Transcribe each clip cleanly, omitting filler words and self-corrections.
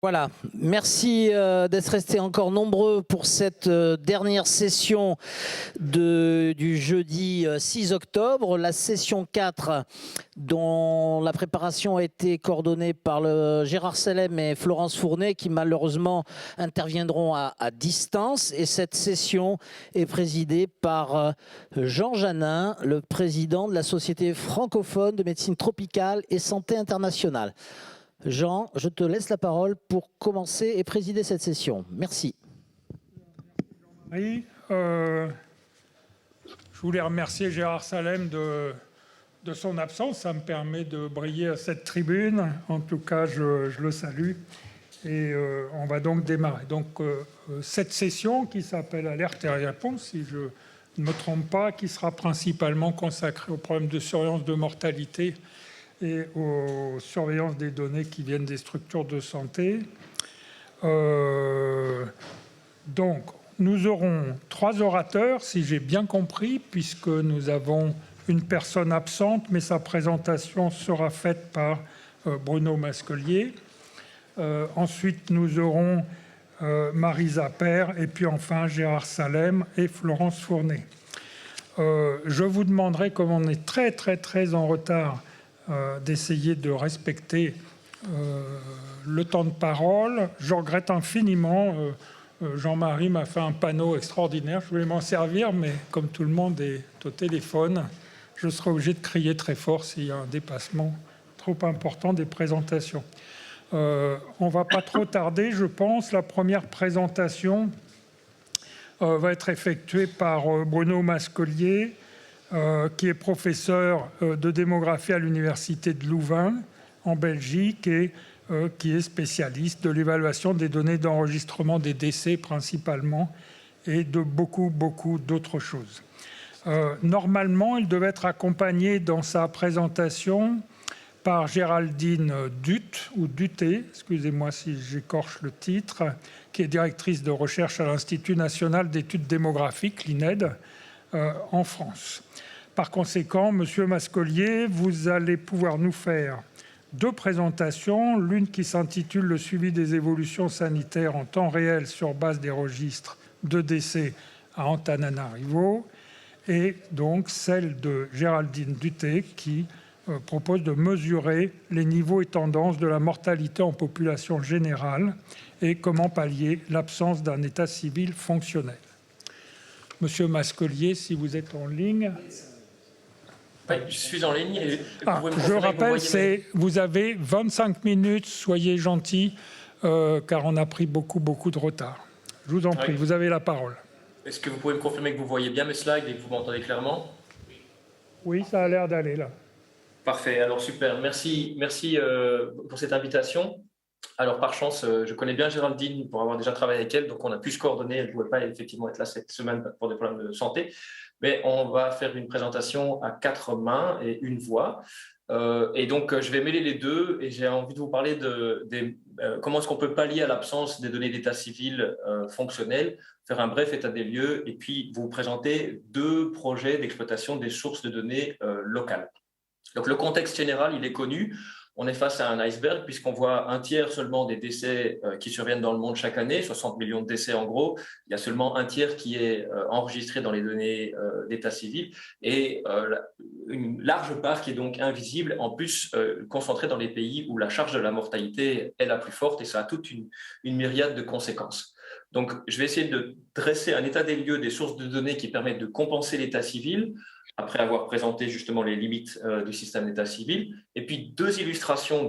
Voilà, merci d'être restés encore nombreux pour cette dernière session du jeudi 6 octobre. La session 4, dont la préparation a été coordonnée par Gérard Salem et Florence Fournet, qui malheureusement interviendront à distance. Et cette session est présidée par Jean Janin, le président de la Société francophone de médecine tropicale et santé internationale. Jean, je te laisse la parole pour commencer et présider cette session. Merci. Oui, je voulais remercier Gérard Salem de son absence. Ça me permet de briller à cette tribune. En tout cas, je le salue. Et on va donc démarrer. Donc, cette session qui s'appelle Alerte et réponse, si je ne me trompe pas, qui sera principalement consacrée aux problèmes de surveillance de mortalité et aux surveillances des données qui viennent des structures de santé. Donc, nous aurons 3 orateurs, si j'ai bien compris, puisque nous avons une personne absente, mais sa présentation sera faite par Bruno Mascolier. Ensuite, nous aurons Marisa Père, et puis enfin Gérard Salem et Florence Fournet. Je vous demanderai, comme on est très en retard, d'essayer de respecter le temps de parole. Je regrette infiniment. Jean-Marie m'a fait un panneau extraordinaire. Je voulais m'en servir, mais comme tout le monde est au téléphone, je serai obligé de crier très fort s'il y a un dépassement trop important des présentations. On ne va pas trop tarder, je pense. La première présentation va être effectuée par Bruno Mascolier, qui est professeur de démographie à l'université de Louvain, en Belgique, et qui est spécialiste de l'évaluation des données d'enregistrement des décès principalement, et de beaucoup d'autres choses. Normalement, il devait être accompagné dans sa présentation par Géraldine Dutte, ou Duté, excusez-moi si j'écorche le titre, qui est directrice de recherche à l'Institut national d'études démographiques, l'INED, en France. Par conséquent, Monsieur Mascolier, vous allez pouvoir nous faire 2 présentations, l'une qui s'intitule « Le suivi des évolutions sanitaires en temps réel sur base des registres de décès à Antananarivo » et donc celle de Géraldine Duté qui propose de mesurer les niveaux et tendances de la mortalité en population générale et comment pallier l'absence d'un état civil fonctionnel. Monsieur Mascolier, si vous êtes en ligne. Oui, je suis en ligne. Et je rappelle, vous avez 25 minutes, soyez gentils, car on a pris beaucoup de retard. Je vous en prie, vous avez la parole. Est-ce que vous pouvez me confirmer que vous voyez bien mes slides et que vous m'entendez clairement? Oui, ça a l'air d'aller là. Parfait, alors super, merci pour cette invitation. Alors par chance, je connais bien Géraldine pour avoir déjà travaillé avec elle, donc on a pu se coordonner, elle ne pouvait pas effectivement être là cette semaine pour des problèmes de santé, mais on va faire une présentation à 4 mains et une voix. Et donc je vais mêler les deux et j'ai envie de vous parler de comment est-ce qu'on peut pallier à l'absence des données d'état civil fonctionnelles, faire un bref état des lieux et puis vous présenter 2 projets d'exploitation des sources de données locales. Donc le contexte général, il est connu. On est face à un iceberg puisqu'on voit 1/3 seulement des décès qui surviennent dans le monde chaque année, 60 millions de décès en gros. Il y a seulement 1/3 qui est enregistré dans les données d'état civil et une large part qui est donc invisible, en plus concentrée dans les pays où la charge de la mortalité est la plus forte et ça a toute une myriade de conséquences. Donc je vais essayer de dresser un état des lieux des sources de données qui permettent de compenser l'état civil, après avoir présenté justement les limites du système d'état civil, et puis 2 illustrations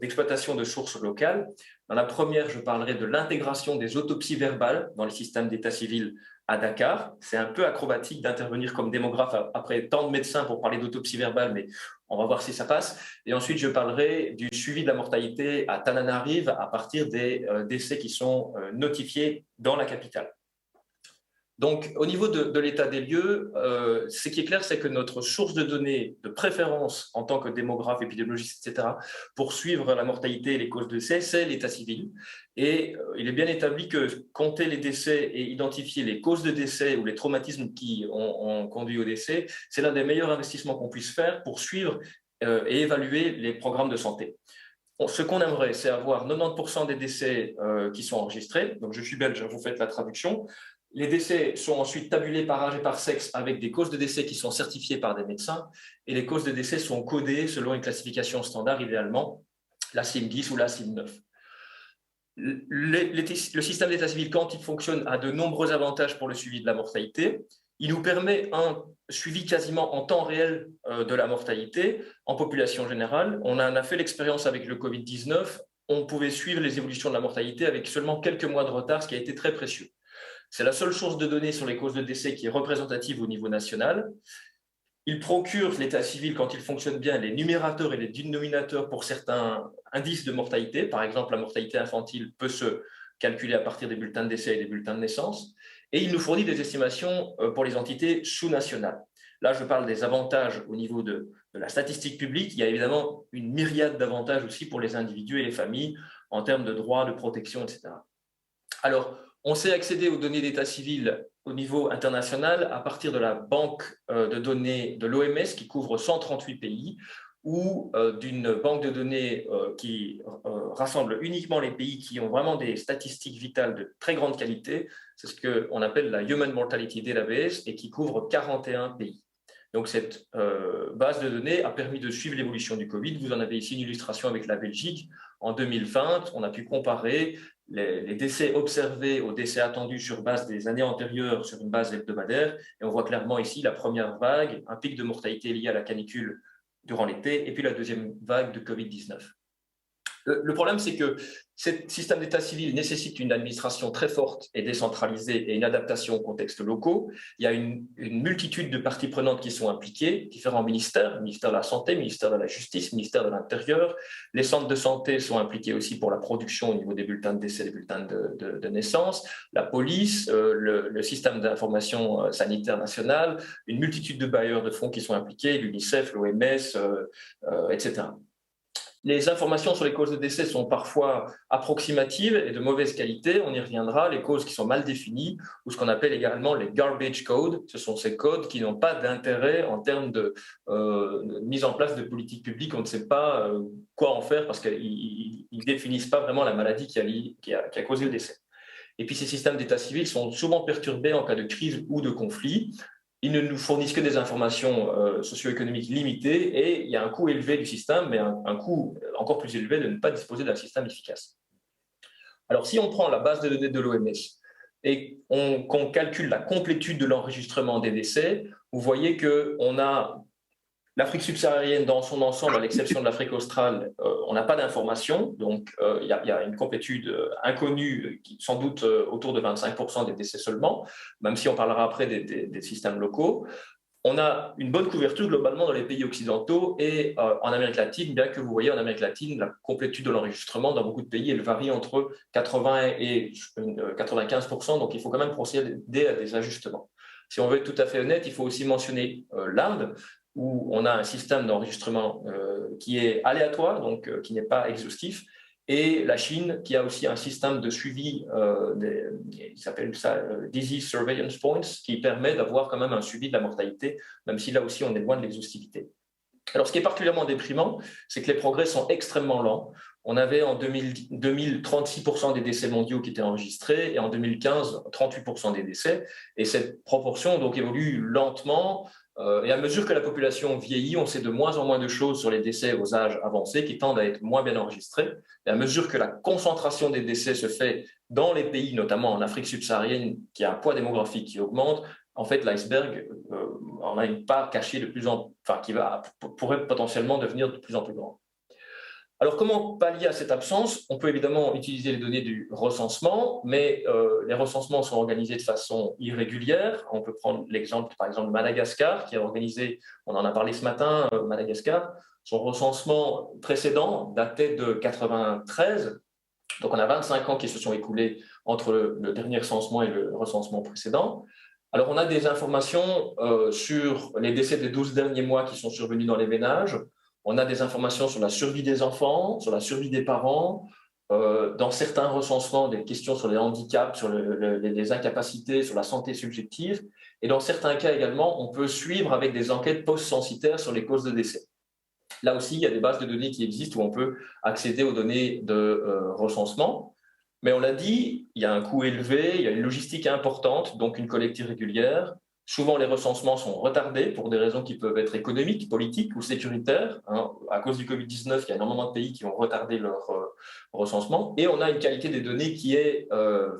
d'exploitation de sources locales. Dans la première, je parlerai de l'intégration des autopsies verbales dans les systèmes d'état civil à Dakar. C'est un peu acrobatique d'intervenir comme démographe après tant de médecins pour parler d'autopsie verbale, mais on va voir si ça passe. Et ensuite, je parlerai du suivi de la mortalité à Tananarive à partir des décès qui sont notifiés dans la capitale. Donc, au niveau de l'état des lieux, ce qui est clair, c'est que notre source de données de préférence en tant que démographe, épidémiologiste, etc., pour suivre la mortalité et les causes de décès, c'est l'état civil. Et il est bien établi que compter les décès et identifier les causes de décès ou les traumatismes qui ont conduit au décès, c'est l'un des meilleurs investissements qu'on puisse faire pour suivre et évaluer les programmes de santé. ce qu'on aimerait, c'est avoir 90% des décès qui sont enregistrés. Donc, je suis belge, vous faites la traduction. Les décès sont ensuite tabulés par âge et par sexe avec des causes de décès qui sont certifiées par des médecins. Et les causes de décès sont codées selon une classification standard, idéalement, la CIM 10 ou la CIM 9. Le système d'état civil, quand il fonctionne, a de nombreux avantages pour le suivi de la mortalité. Il nous permet un suivi quasiment en temps réel de la mortalité en population générale. On en a fait l'expérience avec le Covid-19. On pouvait suivre les évolutions de la mortalité avec seulement quelques mois de retard, ce qui a été très précieux. C'est la seule source de données sur les causes de décès qui est représentative au niveau national. Il procure l'état civil, quand il fonctionne bien, les numérateurs et les dénominateurs pour certains indices de mortalité. Par exemple, la mortalité infantile peut se calculer à partir des bulletins de décès et des bulletins de naissance. Et il nous fournit des estimations pour les entités sous-nationales. Là, je parle des avantages au niveau de la statistique publique. Il y a évidemment une myriade d'avantages aussi pour les individus et les familles en termes de droits, de protection, etc. Alors, on sait accéder aux données d'état civil au niveau international à partir de la banque de données de l'OMS qui couvre 138 pays ou d'une banque de données qui rassemble uniquement les pays qui ont vraiment des statistiques vitales de très grande qualité. C'est ce qu'on appelle la Human Mortality Database et qui couvre 41 pays. Donc, cette base de données a permis de suivre l'évolution du Covid. Vous en avez ici une illustration avec la Belgique. En 2020, on a pu comparer les décès observés aux décès attendus sur base des années antérieures sur une base hebdomadaire. Et on voit clairement ici la première vague, un pic de mortalité lié à la canicule durant l'été, et puis la deuxième vague de Covid-19. Le problème, c'est que ce système d'état civil nécessite une administration très forte et décentralisée et une adaptation aux contextes locaux. Il y a une multitude de parties prenantes qui sont impliquées, différents ministères, ministère de la Santé, ministère de la Justice, ministère de l'Intérieur. Les centres de santé sont impliqués aussi pour la production au niveau des bulletins de décès, des bulletins de naissance, la police, le système d'information sanitaire national, une multitude de bailleurs de fonds qui sont impliqués, l'UNICEF, l'OMS, etc. Les informations sur les causes de décès sont parfois approximatives et de mauvaise qualité. On y reviendra. Les causes qui sont mal définies, ou ce qu'on appelle également les garbage codes, ce sont ces codes qui n'ont pas d'intérêt en termes de mise en place de politiques publiques. On ne sait pas quoi en faire parce qu'ils ne définissent pas vraiment la maladie qui a causé le décès. Et puis ces systèmes d'état civil sont souvent perturbés en cas de crise ou de conflit. Ils ne nous fournissent que des informations socio-économiques limitées et il y a un coût élevé du système, mais un coût encore plus élevé de ne pas disposer d'un système efficace. Alors, si on prend la base de données de l'OMS et qu'on calcule la complétude de l'enregistrement des décès, vous voyez qu'on a l'Afrique subsaharienne dans son ensemble, à l'exception de l'Afrique australe, on n'a pas d'informations, donc il y a une complétude inconnue, qui, sans doute autour de 25% des décès seulement, même si on parlera après des systèmes locaux. On a une bonne couverture globalement dans les pays occidentaux et en Amérique latine, bien que vous voyez en Amérique latine, la complétude de l'enregistrement dans beaucoup de pays, elle varie entre 80 et 95%, donc il faut quand même procéder à des ajustements. Si on veut être tout à fait honnête, il faut aussi mentionner l'Inde, où on a un système d'enregistrement qui est aléatoire, donc qui n'est pas exhaustif, et la Chine, qui a aussi un système de suivi, ils s'appellent ça Disease Surveillance Points, qui permet d'avoir quand même un suivi de la mortalité, même si là aussi on est loin de l'exhaustivité. Alors, ce qui est particulièrement déprimant, c'est que les progrès sont extrêmement lents. On avait en 2000 36% des décès mondiaux qui étaient enregistrés et en 2015, 38% des décès. Et cette proportion donc évolue lentement. Et à mesure que la population vieillit, on sait de moins en moins de choses sur les décès aux âges avancés qui tendent à être moins bien enregistrés. Et à mesure que la concentration des décès se fait dans les pays, notamment en Afrique subsaharienne, qui a un poids démographique qui augmente, en fait, l'iceberg en a une part cachée qui pourrait potentiellement devenir de plus en plus grande. Alors, comment pallier à cette absence? On peut évidemment utiliser les données du recensement, mais les recensements sont organisés de façon irrégulière. On peut prendre l'exemple, par exemple, de Madagascar, qui a organisé, on en a parlé ce matin, Madagascar, son recensement précédent datait de 1993. Donc, on a 25 ans qui se sont écoulés entre le dernier recensement et le recensement précédent. Alors, on a des informations sur les décès des 12 derniers mois qui sont survenus dans les ménages. On a des informations sur la survie des enfants, sur la survie des parents. Dans certains recensements, des questions sur les handicaps, sur les incapacités, sur la santé subjective. Et dans certains cas également, on peut suivre avec des enquêtes post-censitaires sur les causes de décès. Là aussi, il y a des bases de données qui existent où on peut accéder aux données de recensement. Mais on l'a dit, il y a un coût élevé, il y a une logistique importante, donc une collecte irrégulière. Souvent, les recensements sont retardés pour des raisons qui peuvent être économiques, politiques ou sécuritaires. À cause du Covid-19, il y a énormément de pays qui ont retardé leur recensement. Et on a une qualité des données qui est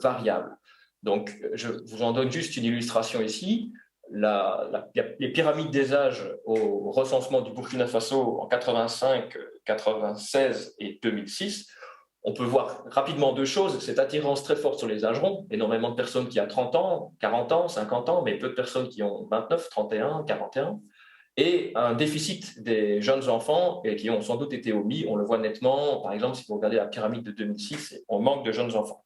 variable. Donc, je vous en donne juste une illustration ici. Les pyramides des âges au recensement du Burkina Faso en 85, 96 et 2006, on peut voir rapidement deux choses. Cette attirance très forte sur les âgerons, énormément de personnes qui ont 30 ans, 40 ans, 50 ans, mais peu de personnes qui ont 29, 31, 41, et un déficit des jeunes enfants et qui ont sans doute été omis. On le voit nettement, par exemple, si vous regardez la pyramide de 2006, on manque de jeunes enfants.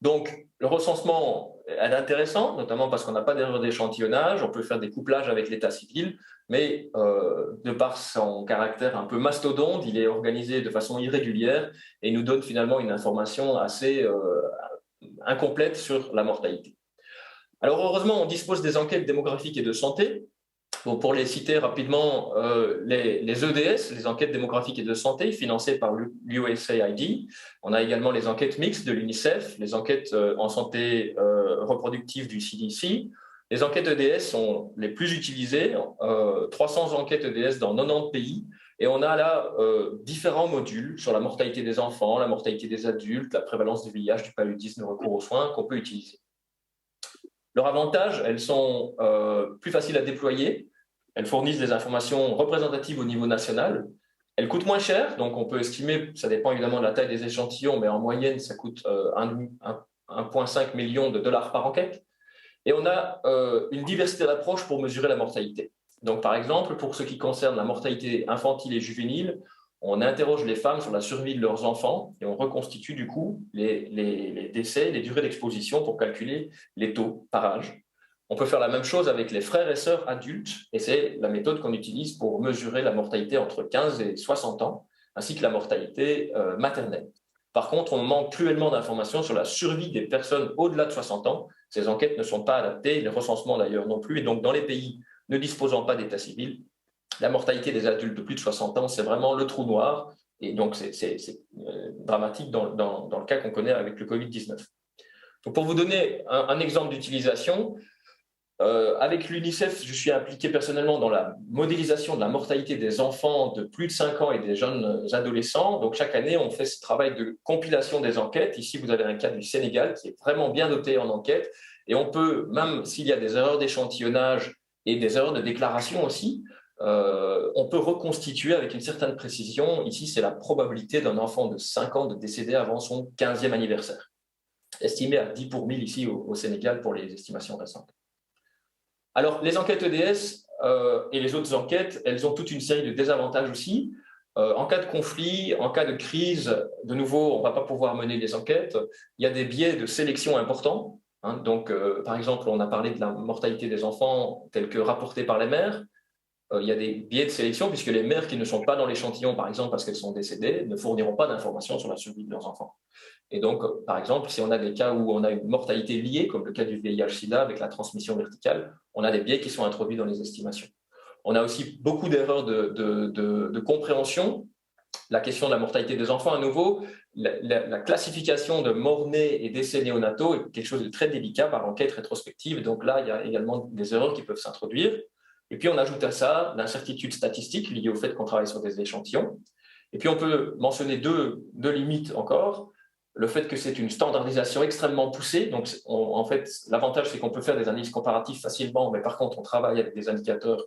Donc, le recensement est intéressant, notamment parce qu'on n'a pas d'erreur d'échantillonnage, on peut faire des couplages avec l'état civil, mais de par son caractère un peu mastodonte, il est organisé de façon irrégulière et nous donne finalement une information assez incomplète sur la mortalité. Alors, heureusement, on dispose des enquêtes démographiques et de santé. Bon, pour les citer rapidement, les EDS, les enquêtes démographiques et de santé, financées par l'USAID. On a également les enquêtes mixtes de l'UNICEF, les enquêtes en santé reproductive du CDC. Les enquêtes EDS sont les plus utilisées, 300 enquêtes EDS dans 90 pays. Et on a là différents modules sur la mortalité des enfants, la mortalité des adultes, la prévalence du VIH, du paludisme, le recours aux soins qu'on peut utiliser. Leur avantage, elles sont plus faciles à déployer, elles fournissent des informations représentatives au niveau national, elles coûtent moins cher, donc on peut estimer, ça dépend évidemment de la taille des échantillons, mais en moyenne, ça coûte 1,5 million de dollars par enquête. Et on a une diversité d'approches pour mesurer la mortalité. Donc par exemple, pour ce qui concerne la mortalité infantile et juvénile, on interroge les femmes sur la survie de leurs enfants et on reconstitue du coup les décès, les durées d'exposition pour calculer les taux par âge. On peut faire la même chose avec les frères et sœurs adultes et c'est la méthode qu'on utilise pour mesurer la mortalité entre 15 et 60 ans ainsi que la mortalité maternelle. Par contre, on manque cruellement d'informations sur la survie des personnes au-delà de 60 ans. Ces enquêtes ne sont pas adaptées, les recensements d'ailleurs non plus. Et donc, dans les pays ne disposant pas d'état civil, la mortalité des adultes de plus de 60 ans, c'est vraiment le trou noir. Et donc, c'est dramatique dans le cas qu'on connaît avec le Covid-19. Donc, pour vous donner un exemple d'utilisation, avec l'UNICEF, je suis impliqué personnellement dans la modélisation de la mortalité des enfants de plus de 5 ans et des jeunes adolescents. Donc, chaque année, on fait ce travail de compilation des enquêtes. Ici, vous avez un cas du Sénégal qui est vraiment bien doté en enquête. Et on peut, même s'il y a des erreurs d'échantillonnage et des erreurs de déclaration aussi, on peut reconstituer avec une certaine précision. Ici, c'est la probabilité d'un enfant de 5 ans de décéder avant son 15e anniversaire, estimé à 10 pour 1000 ici au Sénégal pour les estimations récentes. Alors, les enquêtes EDS et les autres enquêtes, elles ont toute une série de désavantages aussi. En cas de conflit, en cas de crise, de nouveau, on ne va pas pouvoir mener des enquêtes. Il y a des biais de sélection importants. Donc, par exemple, on a parlé de la mortalité des enfants telle que rapportée par les mères. Il y a des biais de sélection puisque les mères qui ne sont pas dans l'échantillon, par exemple parce qu'elles sont décédées, ne fourniront pas d'informations sur la survie de leurs enfants. Et donc, par exemple, si on a des cas où on a une mortalité liée, comme le cas du VIH-Sida avec la transmission verticale, on a des biais qui sont introduits dans les estimations. On a aussi beaucoup d'erreurs de compréhension. La question de la mortalité des enfants, à nouveau, la classification de mort-né et décès néonataux est quelque chose de très délicat par enquête rétrospective. Donc là, il y a également des erreurs qui peuvent s'introduire. Et puis, on ajoute à ça l'incertitude statistique liée au fait qu'on travaille sur des échantillons. Et puis, on peut mentionner deux limites encore. Le fait que c'est une standardisation extrêmement poussée. Donc, en fait, l'avantage, c'est qu'on peut faire des analyses comparatives facilement, mais par contre, on travaille avec des indicateurs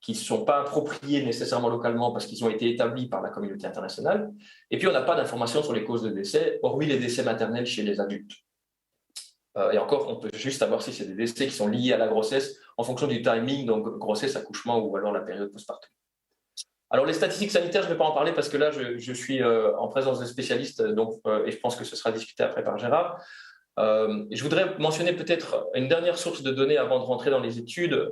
qui ne sont pas appropriés nécessairement localement parce qu'ils ont été établis par la communauté internationale. Et puis, on n'a pas d'informations sur les causes de décès, hormis les décès maternels chez les adultes. Et encore, on peut juste savoir si c'est des décès qui sont liés à la grossesse en fonction du timing, donc grossesse, accouchement ou alors la période postpartum. Alors, les statistiques sanitaires, je ne vais pas en parler parce que là, je suis en présence de spécialistes donc, et je pense que ce sera discuté après par Gérard. Je voudrais mentionner peut-être une dernière source de données avant de rentrer dans les études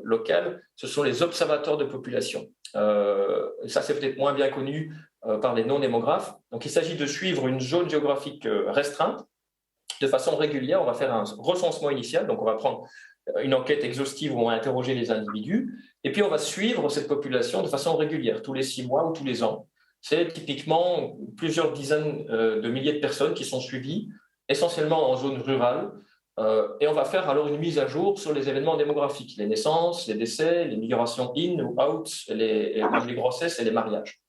locales. Ce sont les observateurs de population. Ça, c'est peut-être moins bien connu par les non-démographes. Donc, il s'agit de suivre une zone géographique restreinte de façon régulière. On va faire un recensement initial. Donc, on va prendre une enquête exhaustive où on va interroger les individus. Et puis, on va suivre cette population de façon régulière, tous les 6 mois ou tous les ans. C'est typiquement plusieurs dizaines de milliers de personnes qui sont suivies, essentiellement en zone rurale. Et on va faire alors une mise à jour sur les événements démographiques, les naissances, les décès, les migrations in ou out, les grossesses et les mariages.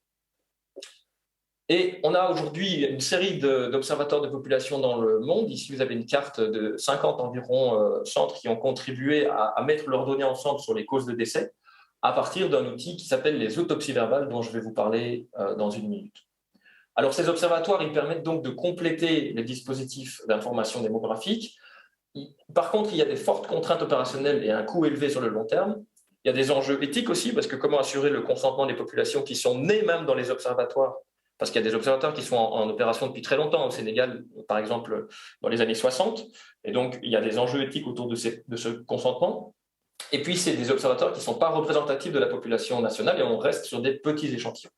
Et on a aujourd'hui une série d'observateurs de population dans le monde. Ici, vous avez une carte de 50 environ centres qui ont contribué à mettre leurs données ensemble sur les causes de décès à partir d'un outil qui s'appelle les autopsies verbales, dont je vais vous parler dans une minute. Alors, ces observatoires, ils permettent donc de compléter les dispositifs d'information démographique. Par contre, il y a des fortes contraintes opérationnelles et un coût élevé sur le long terme. Il y a des enjeux éthiques aussi, parce que comment assurer le consentement des populations qui sont nées même dans les observatoires, parce qu'il y a des observatoires qui sont en opération depuis très longtemps au Sénégal, par exemple dans les années 60, et donc il y a des enjeux éthiques autour de ce consentement. Et puis, c'est des observatoires qui ne sont pas représentatifs de la population nationale et on reste sur des petits échantillons.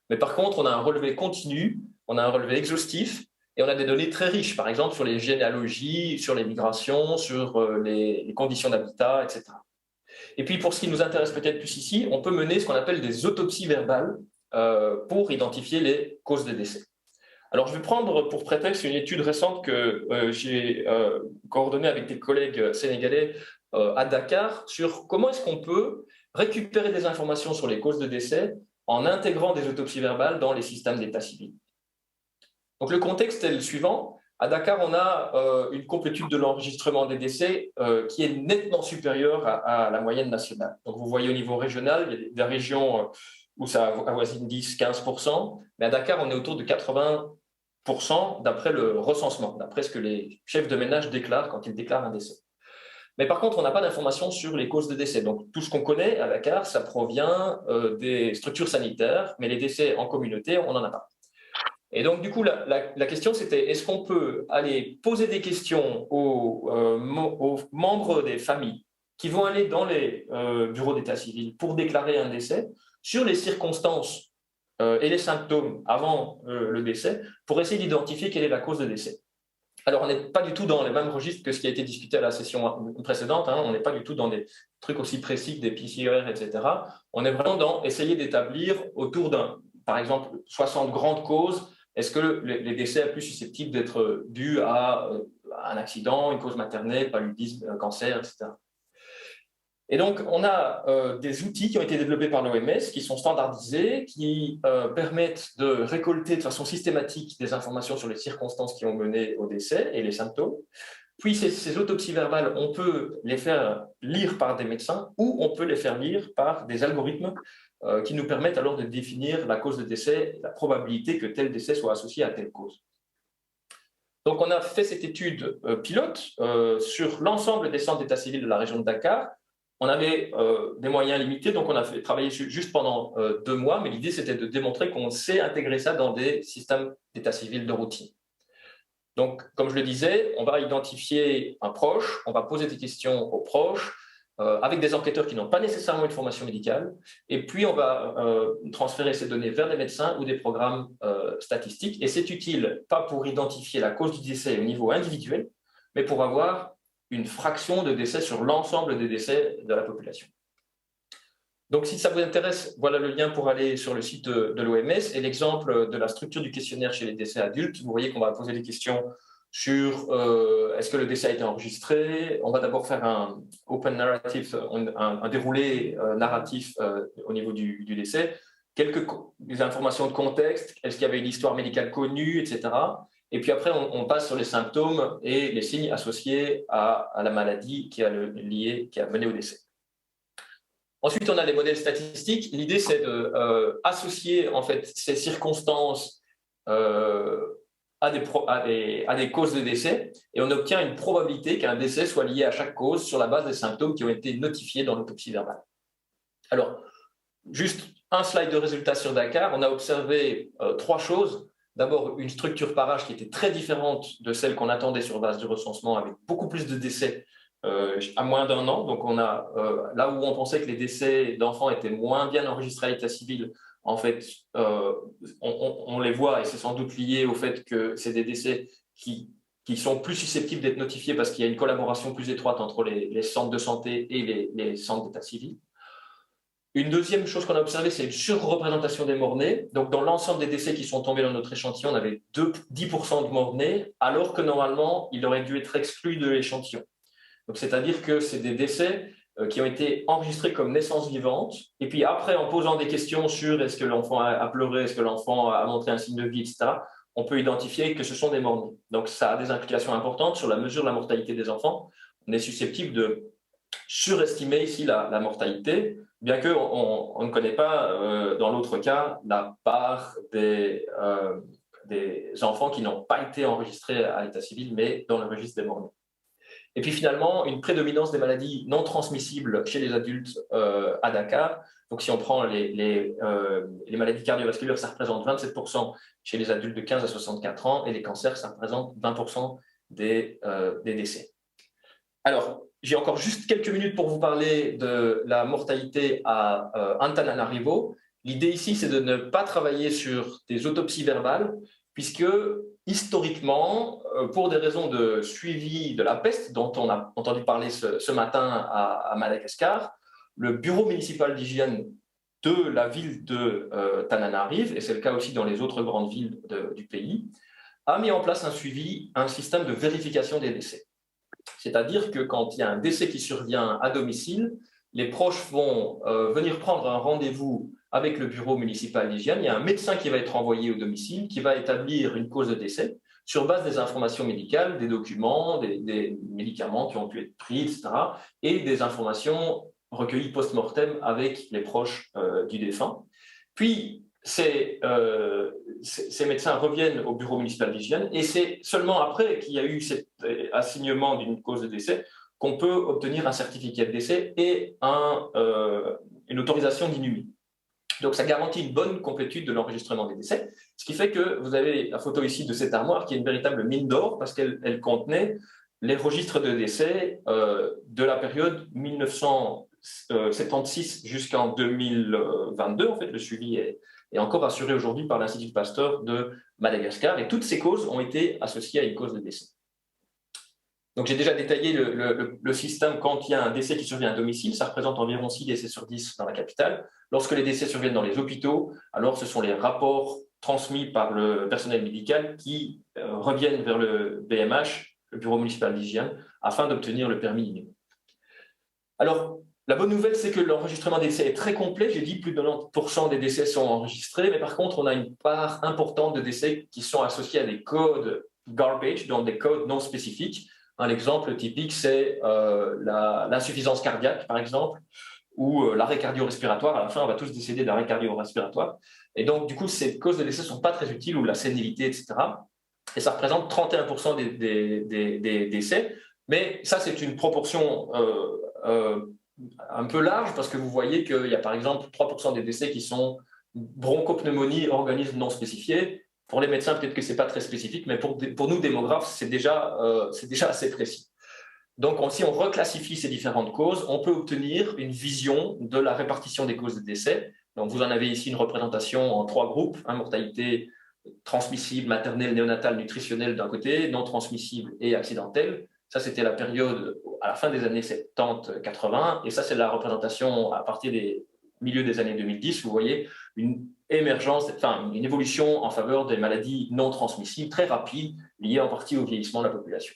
Mais par contre, on a un relevé continu, on a un relevé exhaustif et on a des données très riches, par exemple sur les généalogies, sur les migrations, sur les conditions d'habitat, etc. Et puis, pour ce qui nous intéresse peut-être plus ici, on peut mener ce qu'on appelle des autopsies verbales pour identifier les causes de décès. Alors, je vais prendre pour prétexte une étude récente que j'ai coordonnée avec des collègues sénégalais à Dakar sur comment est-ce qu'on peut récupérer des informations sur les causes de décès en intégrant des autopsies verbales dans les systèmes d'état civil. Donc, le contexte est le suivant. À Dakar, on a une complétude de l'enregistrement des décès qui est nettement supérieure à la moyenne nationale. Donc, vous voyez au niveau régional, il y a des régions où ça avoisine 10-15%, mais à Dakar, on est autour de 80% d'après le recensement, d'après ce que les chefs de ménage déclarent quand ils déclarent un décès. Mais par contre, on n'a pas d'informations sur les causes de décès. Donc, tout ce qu'on connaît à Dakar, ça provient des structures sanitaires, mais les décès en communauté, on n'en a pas. Et donc, du coup, la question, c'était est-ce qu'on peut aller poser des questions aux membres des familles qui vont aller dans les bureaux d'état civil pour déclarer un décès sur les circonstances et les symptômes avant le décès pour essayer d'identifier quelle est la cause de décès. Alors, on n'est pas du tout dans les mêmes registres que ce qui a été discuté à la session précédente. On n'est pas du tout dans des trucs aussi précis que des PCR, etc. On est vraiment dans essayer d'établir autour par exemple, 60 grandes causes. Est-ce que les décès sont plus susceptibles d'être dus à un accident, une cause maternelle, paludisme, un cancer, etc. Et donc, on a des outils qui ont été développés par l'OMS, qui sont standardisés, qui permettent de récolter de façon systématique des informations sur les circonstances qui ont mené au décès et les symptômes. Puis, ces autopsies verbales, on peut les faire lire par des médecins ou on peut les faire lire par des algorithmes qui nous permettent alors de définir la cause de décès, la probabilité que tel décès soit associé à telle cause. Donc, on a fait cette étude pilote sur l'ensemble des centres d'état civil de la région de Dakar. On avait des moyens limités, donc on a travaillé juste pendant 2 mois, mais l'idée, c'était de démontrer qu'on sait intégrer ça dans des systèmes d'état civil de routine. Donc, comme je le disais, on va identifier un proche, on va poser des questions aux proches, avec des enquêteurs qui n'ont pas nécessairement une formation médicale, et puis on va transférer ces données vers des médecins ou des programmes statistiques, et c'est utile, pas pour identifier la cause du décès au niveau individuel, mais pour avoir une fraction de décès sur l'ensemble des décès de la population. Donc, si ça vous intéresse, voilà le lien pour aller sur le site de l'OMS et l'exemple de la structure du questionnaire chez les décès adultes. Vous voyez qu'on va poser des questions sur est-ce que le décès a été enregistré. On va d'abord faire un open narrative, un déroulé narratif au niveau du décès, des informations de contexte, est-ce qu'il y avait une histoire médicale connue, etc. Et puis après, on passe sur les symptômes et les signes associés à la maladie qui a mené au décès. Ensuite, on a les modèles statistiques. L'idée, c'est d'associer en fait ces circonstances à des causes de décès, et on obtient une probabilité qu'un décès soit lié à chaque cause sur la base des symptômes qui ont été notifiés dans l'autopsie verbale. Alors, juste un slide de résultats sur Dakar. On a observé 3 choses. D'abord, une structure par âge qui était très différente de celle qu'on attendait sur base du recensement, avec beaucoup plus de décès à moins d'1 an. Donc, on a là où on pensait que les décès d'enfants étaient moins bien enregistrés à l'état civil, en fait, on les voit, et c'est sans doute lié au fait que c'est des décès qui qui sont plus susceptibles d'être notifiés parce qu'il y a une collaboration plus étroite entre les centres de santé et les centres d'état civil. Une deuxième chose qu'on a observée, c'est une surreprésentation des morts-nés. Donc, dans l'ensemble des décès qui sont tombés dans notre échantillon, on avait 10% de morts-nés, alors que normalement, il aurait dû être exclu de l'échantillon. Donc, c'est-à-dire que c'est des décès qui ont été enregistrés comme naissance vivante. Et puis après, en posant des questions sur est-ce que l'enfant a pleuré, est-ce que l'enfant a montré un signe de vie, etc., on peut identifier que ce sont des morts-nés. Donc, ça a des implications importantes sur la mesure de la mortalité des enfants. On est susceptible de surestimer ici la mortalité, bien qu'on ne connaît pas, dans l'autre cas, la part des enfants qui n'ont pas été enregistrés à l'état civil, mais dans le registre des morts-nés. Et puis finalement, une prédominance des maladies non transmissibles chez les adultes à Dakar. Donc si on prend les maladies cardiovasculaires, ça représente 27% chez les adultes de 15 à 64 ans, et les cancers, ça représente 20% des décès. Alors, j'ai encore juste quelques minutes pour vous parler de la mortalité à Antananarivo. L'idée ici, c'est de ne pas travailler sur des autopsies verbales, puisque historiquement, pour des raisons de suivi de la peste, dont on a entendu parler ce matin à Madagascar, le bureau municipal d'hygiène de la ville de Tananarive, et c'est le cas aussi dans les autres grandes villes du pays, a mis en place un système de vérification des décès. C'est-à-dire que quand il y a un décès qui survient à domicile, les proches vont venir prendre un rendez-vous avec le bureau municipal d'hygiène. Il y a un médecin qui va être envoyé au domicile, qui va établir une cause de décès sur base des informations médicales, des documents, des médicaments qui ont pu être pris, etc., et des informations recueillies post-mortem avec les proches du défunt. Puis, ces médecins reviennent au bureau municipal d'hygiène, et c'est seulement après qu'il y a eu cet assignement d'une cause de décès qu'on peut obtenir un certificat de décès et une autorisation d'inhumer. Donc, ça garantit une bonne complétude de l'enregistrement des décès, ce qui fait que vous avez la photo ici de cette armoire qui est une véritable mine d'or parce qu'elle contenait les registres de décès de la période 1976 jusqu'en 2022. En fait, le suivi est encore assuré aujourd'hui par l'Institut Pasteur de Madagascar, et toutes ces causes ont été associées à une cause de décès. Donc, j'ai déjà détaillé le système. Quand il y a un décès qui survient à domicile, ça représente environ 6 décès sur 10 dans la capitale. Lorsque les décès surviennent dans les hôpitaux, alors ce sont les rapports transmis par le personnel médical qui reviennent vers le BMH, le Bureau municipal d'hygiène, afin d'obtenir le permis inhumé. Alors, la bonne nouvelle, c'est que l'enregistrement des décès est très complet. J'ai dit plus de 90% des décès sont enregistrés, mais par contre, on a une part importante de décès qui sont associés à des codes garbage, donc des codes non spécifiques. Un exemple typique, c'est l'insuffisance cardiaque, par exemple, ou l'arrêt cardio-respiratoire. À la fin, on va tous décéder d'arrêt cardio-respiratoire. Et donc, du coup, ces causes de décès ne sont pas très utiles, ou la sénilité, etc. Et ça représente 31% des décès. Mais ça, c'est une proportion un peu large, parce que vous voyez qu'il y a, par exemple, 3% des décès qui sont bronchopneumonie, organisme non spécifié. Pour les médecins, peut-être que ce n'est pas très spécifique, mais pour nous, démographes, c'est déjà assez précis. Donc, si on reclassifie ces différentes causes, on peut obtenir une vision de la répartition des causes de décès. Donc, vous en avez ici une représentation en 3 groupes, mortalité transmissible, maternelle, néonatale, nutritionnelle d'un côté, non transmissible et accidentelle. Ça, c'était la période à la fin des années 70-80, et ça, c'est la représentation à partir des milieux des années 2010. Vous voyez une évolution en faveur des maladies non transmissibles très rapide, liée en partie au vieillissement de la population.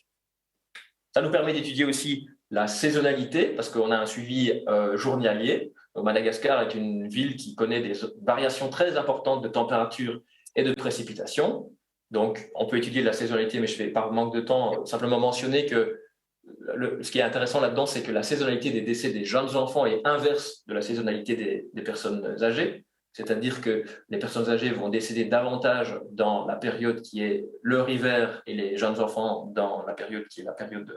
Ça nous permet d'étudier aussi la saisonnalité, parce qu'on a un suivi journalier. Donc, Madagascar est une ville qui connaît des variations très importantes de température et de précipitations. Donc, on peut étudier la saisonnalité, mais je vais, par manque de temps, simplement mentionner que ce qui est intéressant là-dedans, c'est que la saisonnalité des décès des jeunes enfants est inverse de la saisonnalité des personnes âgées. C'est-à-dire que les personnes âgées vont décéder davantage dans la période qui est leur hiver, et les jeunes enfants dans la période qui est la période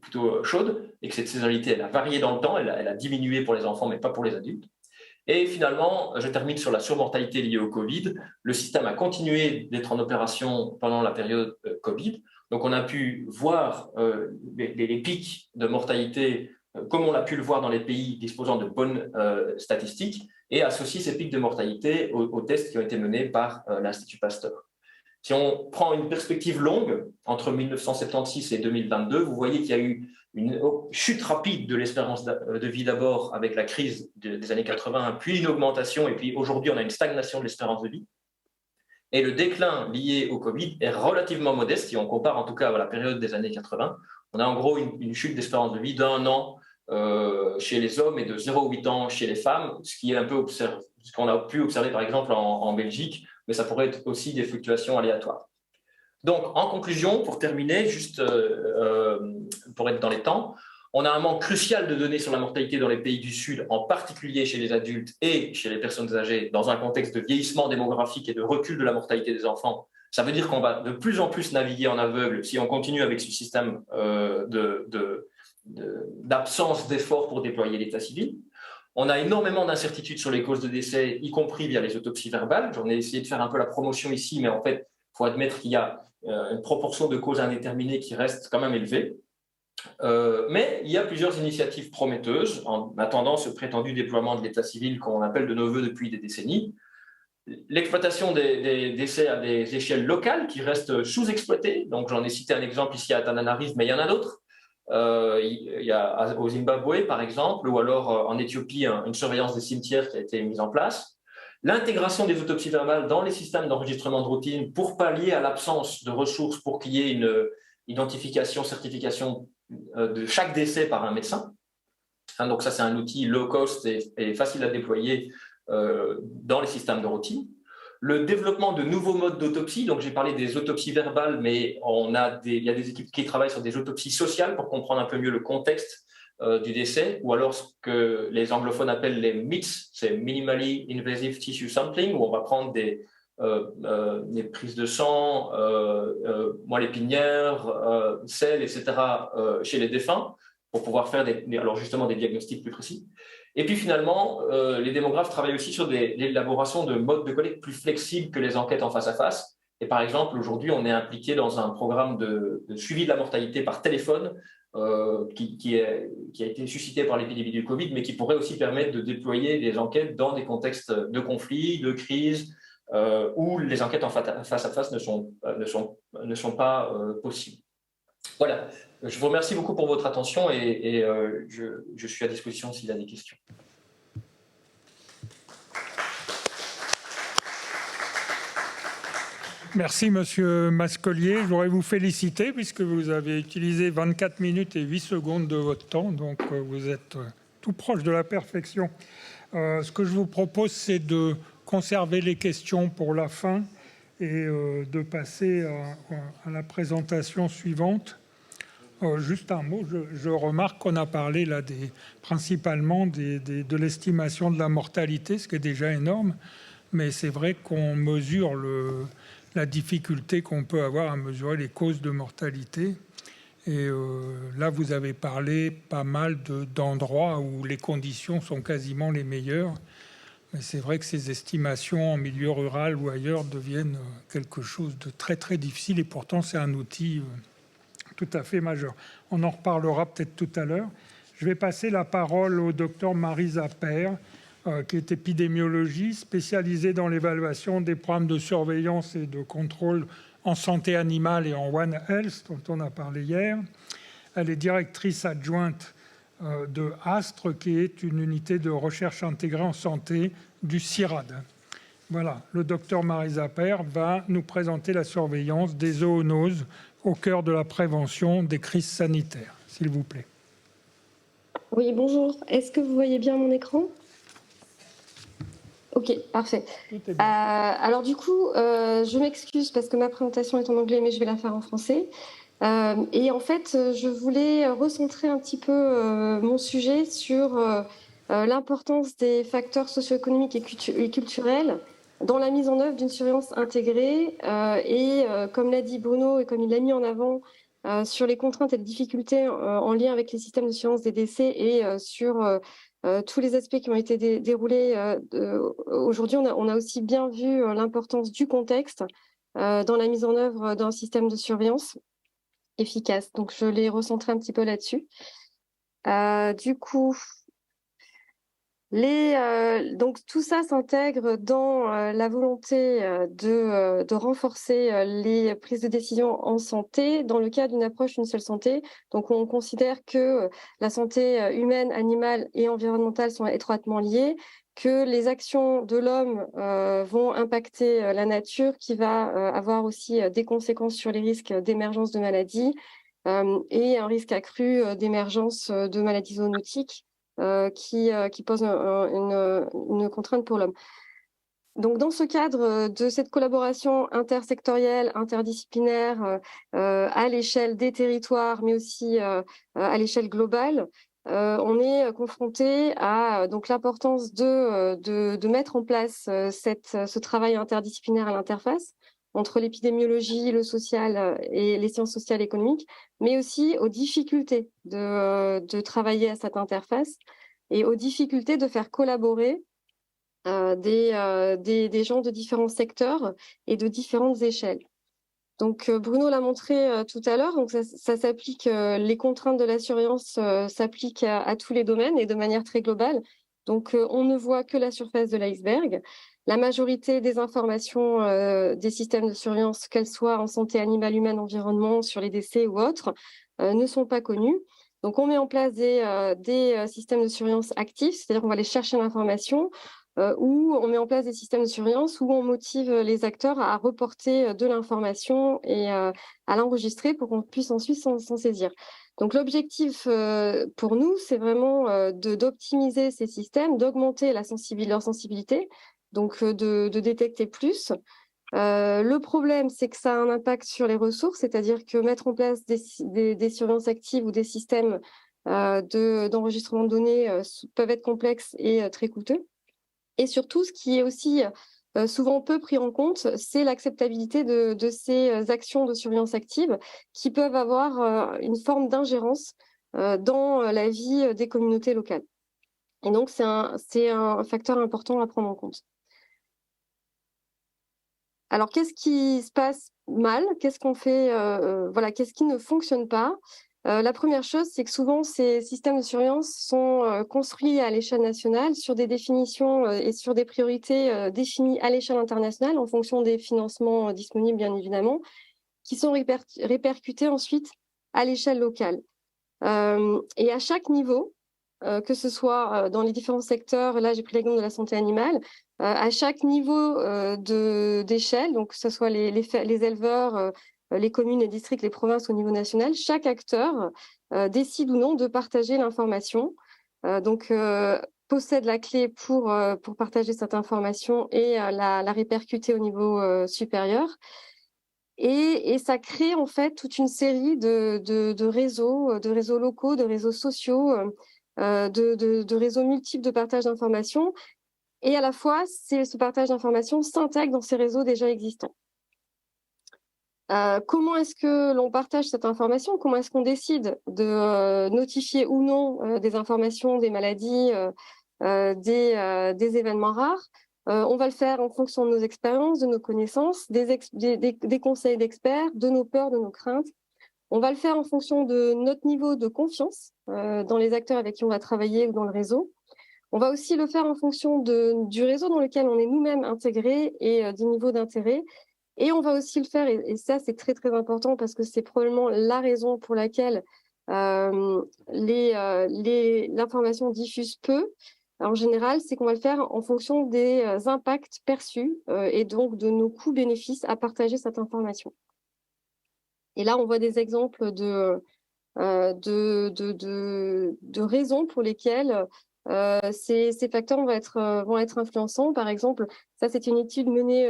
plutôt chaude, et que cette saisonnalité, elle a varié dans le temps, elle a diminué pour les enfants, mais pas pour les adultes. Et finalement, je termine sur la surmortalité liée au Covid. Le système a continué d'être en opération pendant la période Covid. Donc, on a pu voir les pics de mortalité comme on l'a pu le voir dans les pays disposant de bonnes statistiques, et associer ces pics de mortalité aux tests qui ont été menés par l'Institut Pasteur. Si on prend une perspective longue, entre 1976 et 2022, vous voyez qu'il y a eu une chute rapide de l'espérance de vie d'abord avec la crise des années 80, puis une augmentation, et puis aujourd'hui, on a une stagnation de l'espérance de vie. Et le déclin lié au Covid est relativement modeste, si on compare en tout cas à la période des années 80. On a en gros une chute d'espérance de vie d'1 an chez les hommes et de 0,8 ans chez les femmes, ce qui est un peu ce qu'on a pu observer par exemple en Belgique, mais ça pourrait être aussi des fluctuations aléatoires. Donc, en conclusion, pour terminer, juste pour être dans les temps, on a un manque crucial de données sur la mortalité dans les pays du Sud, en particulier chez les adultes et chez les personnes âgées, dans un contexte de vieillissement démographique et de recul de la mortalité des enfants. Ça veut dire qu'on va de plus en plus naviguer en aveugle si on continue avec ce système d'absence d'efforts pour déployer l'état civil. On a énormément d'incertitudes sur les causes de décès, y compris via les autopsies verbales. J'en ai essayé de faire un peu la promotion ici, mais en fait, il faut admettre qu'il y a une proportion de causes indéterminées qui reste quand même élevée. Mais il y a plusieurs initiatives prometteuses en attendant ce prétendu déploiement de l'état civil qu'on appelle de nos voeux depuis des décennies. L'exploitation des décès à des échelles locales qui restent sous-exploitées. Donc, j'en ai cité un exemple ici à Tananarive, mais il y en a d'autres. Il y a au Zimbabwe, par exemple, ou alors en Éthiopie, une surveillance des cimetières qui a été mise en place. L'intégration des autopsies verbales dans les systèmes d'enregistrement de routine pour pallier à l'absence de ressources pour qu'il y ait une identification, certification de chaque décès par un médecin. Donc ça, c'est un outil low cost et facile à déployer dans les systèmes de routine. Le développement de nouveaux modes d'autopsie, donc j'ai parlé des autopsies verbales, mais il y a des équipes qui travaillent sur des autopsies sociales pour comprendre un peu mieux le contexte du décès, ou alors ce que les anglophones appellent les MITS, c'est Minimally Invasive Tissue Sampling, où on va prendre des prises de sang, moelle épinière, sel, etc. Chez les défunts, pour pouvoir faire alors justement des diagnostics plus précis. Et puis finalement, les démographes travaillent aussi sur l'élaboration de modes de collecte plus flexibles que les enquêtes en face à face. Et par exemple, aujourd'hui, on est impliqué dans un programme de suivi de la mortalité par téléphone qui a été suscité par l'épidémie du Covid, mais qui pourrait aussi permettre de déployer des enquêtes dans des contextes de conflits, de crise, où les enquêtes en face à face ne sont pas possibles. Voilà, je vous remercie beaucoup pour votre attention et je suis à disposition s'il y a des questions. Merci, Monsieur Mascolier. Je voudrais vous féliciter puisque vous avez utilisé 24 minutes et 8 secondes de votre temps, donc vous êtes tout proche de la perfection. Ce que je vous propose, c'est de conserver les questions pour la fin et de passer à la présentation suivante. Juste un mot, je remarque qu'on a parlé là principalement de l'estimation de la mortalité, ce qui est déjà énorme, mais c'est vrai qu'on mesure la difficulté qu'on peut avoir à mesurer les causes de mortalité. Et là, vous avez parlé pas mal d'endroits où les conditions sont quasiment les meilleures. Mais c'est vrai que ces estimations en milieu rural ou ailleurs deviennent quelque chose de très très difficile et pourtant c'est un outil tout à fait majeur. On en reparlera peut-être tout à l'heure. Je vais passer la parole au docteur Marisa Père, qui est épidémiologiste spécialisée dans l'évaluation des programmes de surveillance et de contrôle en santé animale et en One Health, dont on a parlé hier. Elle est directrice adjointe de ASTRE, qui est une unité de recherche intégrée en santé du CIRAD. Voilà, le docteur Marisa Père va nous présenter la surveillance des zoonoses au cœur de la prévention des crises sanitaires, s'il vous plaît. Oui, bonjour. Est-ce que vous voyez bien mon écran ? Ok, parfait. Alors du coup, je m'excuse parce que ma présentation est en anglais, mais je vais la faire en français. Et en fait, je voulais recentrer un petit peu mon sujet sur l'importance des facteurs socio-économiques et culturels dans la mise en œuvre d'une surveillance intégrée comme l'a dit Bruno et comme il l'a mis en avant, sur les contraintes et les difficultés en lien avec les systèmes de surveillance des décès et sur tous les aspects qui ont été déroulés. Aujourd'hui, on a aussi bien vu l'importance du contexte dans la mise en œuvre d'un système de surveillance efficace. Donc, je l'ai recentré un petit peu là-dessus. Du coup, Donc tout ça s'intègre dans la volonté de renforcer les prises de décision en santé dans le cadre d'une approche d'une seule santé. Donc on considère que la santé humaine, animale et environnementale sont étroitement liées, que les actions de l'homme vont impacter la nature, qui va avoir aussi des conséquences sur les risques d'émergence de maladies et un risque accru d'émergence de maladies zoonotiques. Qui pose une contrainte pour l'homme. Donc, dans ce cadre de cette collaboration intersectorielle, interdisciplinaire, à l'échelle des territoires, mais aussi à l'échelle globale, on est confronté à donc l'importance de mettre en place ce travail interdisciplinaire à l'interface entre l'épidémiologie, le social et les sciences sociales et économiques, mais aussi aux difficultés de travailler à cette interface et aux difficultés de faire collaborer des gens de différents secteurs et de différentes échelles. Donc Bruno l'a montré tout à l'heure, donc ça s'applique, les contraintes de la surveillance s'appliquent à tous les domaines et de manière très globale. Donc on ne voit que la surface de l'iceberg. La majorité des informations des systèmes de surveillance, qu'elles soient en santé animale, humaine, environnement, sur les décès ou autres, ne sont pas connues. Donc on met en place des systèmes de surveillance actifs, c'est-à-dire qu'on va aller chercher l'information, où on met en place des systèmes de surveillance où on motive les acteurs à reporter de l'information et à l'enregistrer pour qu'on puisse ensuite s'en saisir. Donc l'objectif pour nous, c'est vraiment d'optimiser ces systèmes, d'augmenter leur sensibilité, donc de détecter plus. Le problème, c'est que ça a un impact sur les ressources, c'est-à-dire que mettre en place des surveillances actives ou des systèmes d'enregistrement de données peuvent être complexes et très coûteux. Et surtout, ce qui est aussi souvent peu pris en compte, c'est l'acceptabilité de ces actions de surveillance active qui peuvent avoir une forme d'ingérence dans la vie des communautés locales. Et donc, c'est un facteur important à prendre en compte. Alors, qu'est-ce qui se passe mal? Qu'est-ce qu'on fait? Qu'est-ce qui ne fonctionne pas? La première chose, c'est que souvent, ces systèmes de surveillance sont construits à l'échelle nationale sur des définitions et sur des priorités définies à l'échelle internationale en fonction des financements disponibles, bien évidemment, qui sont répercutés ensuite à l'échelle locale. Et à chaque niveau, que ce soit dans les différents secteurs, là j'ai pris l'exemple de la santé animale, à chaque niveau d'échelle, donc que ce soit les éleveurs, les communes, les districts, les provinces au niveau national, chaque acteur décide ou non de partager l'information. Possède la clé pour partager cette information et la répercuter au niveau supérieur. Et ça crée en fait toute une série de réseaux locaux, de réseaux sociaux, de réseaux multiples de partage d'informations. Et à la fois, ce partage d'informations s'intègre dans ces réseaux déjà existants. Comment est-ce que l'on partage cette information? Comment est-ce qu'on décide de notifier ou non des informations, des maladies, des événements rares? On va le faire en fonction de nos expériences, de nos connaissances, des conseils d'experts, de nos peurs, de nos craintes. On va le faire en fonction de notre niveau de confiance dans les acteurs avec qui on va travailler ou dans le réseau. On va aussi le faire en fonction du réseau dans lequel on est nous-mêmes intégrés et du niveau d'intérêt. Et on va aussi le faire, et ça c'est très très important parce que c'est probablement la raison pour laquelle l'information diffuse peu, en général, c'est qu'on va le faire en fonction des impacts perçus et donc de nos coûts-bénéfices à partager cette information. Et là, on voit des exemples de raisons pour lesquelles ces facteurs vont être influençants. Par exemple, ça, c'est une étude menée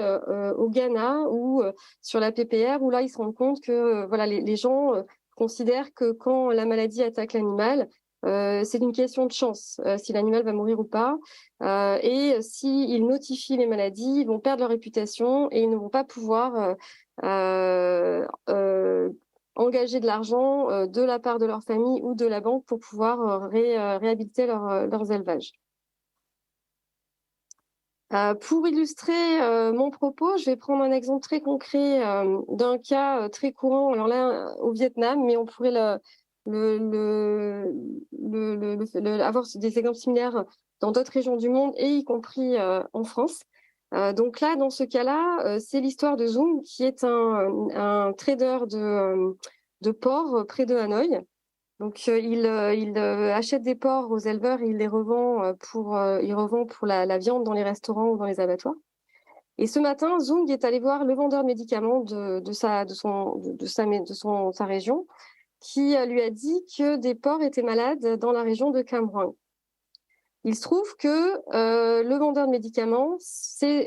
au Ghana ou sur la PPR, où là, ils se rendent compte que les gens considèrent que quand la maladie attaque l'animal, c'est une question de chance, si l'animal va mourir ou pas. Et s'ils notifient les maladies, ils vont perdre leur réputation et ils ne vont pas pouvoir engager de l'argent de la part de leur famille ou de la banque pour pouvoir réhabiliter leurs élevages. Pour illustrer mon propos, je vais prendre un exemple très concret d'un cas très courant, alors là au Vietnam, mais on pourrait avoir des exemples similaires dans d'autres régions du monde et y compris en France. Donc là, dans ce cas-là, c'est l'histoire de Zoom, qui est un trader de porcs près de Hanoï. Donc, il achète des porcs aux éleveurs et il les revend pour la viande dans les restaurants ou dans les abattoirs. Et ce matin, Zung est allé voir le vendeur de médicaments de sa région, qui lui a dit que des porcs étaient malades dans la région de Cam Ranh. Il se trouve que le vendeur de médicaments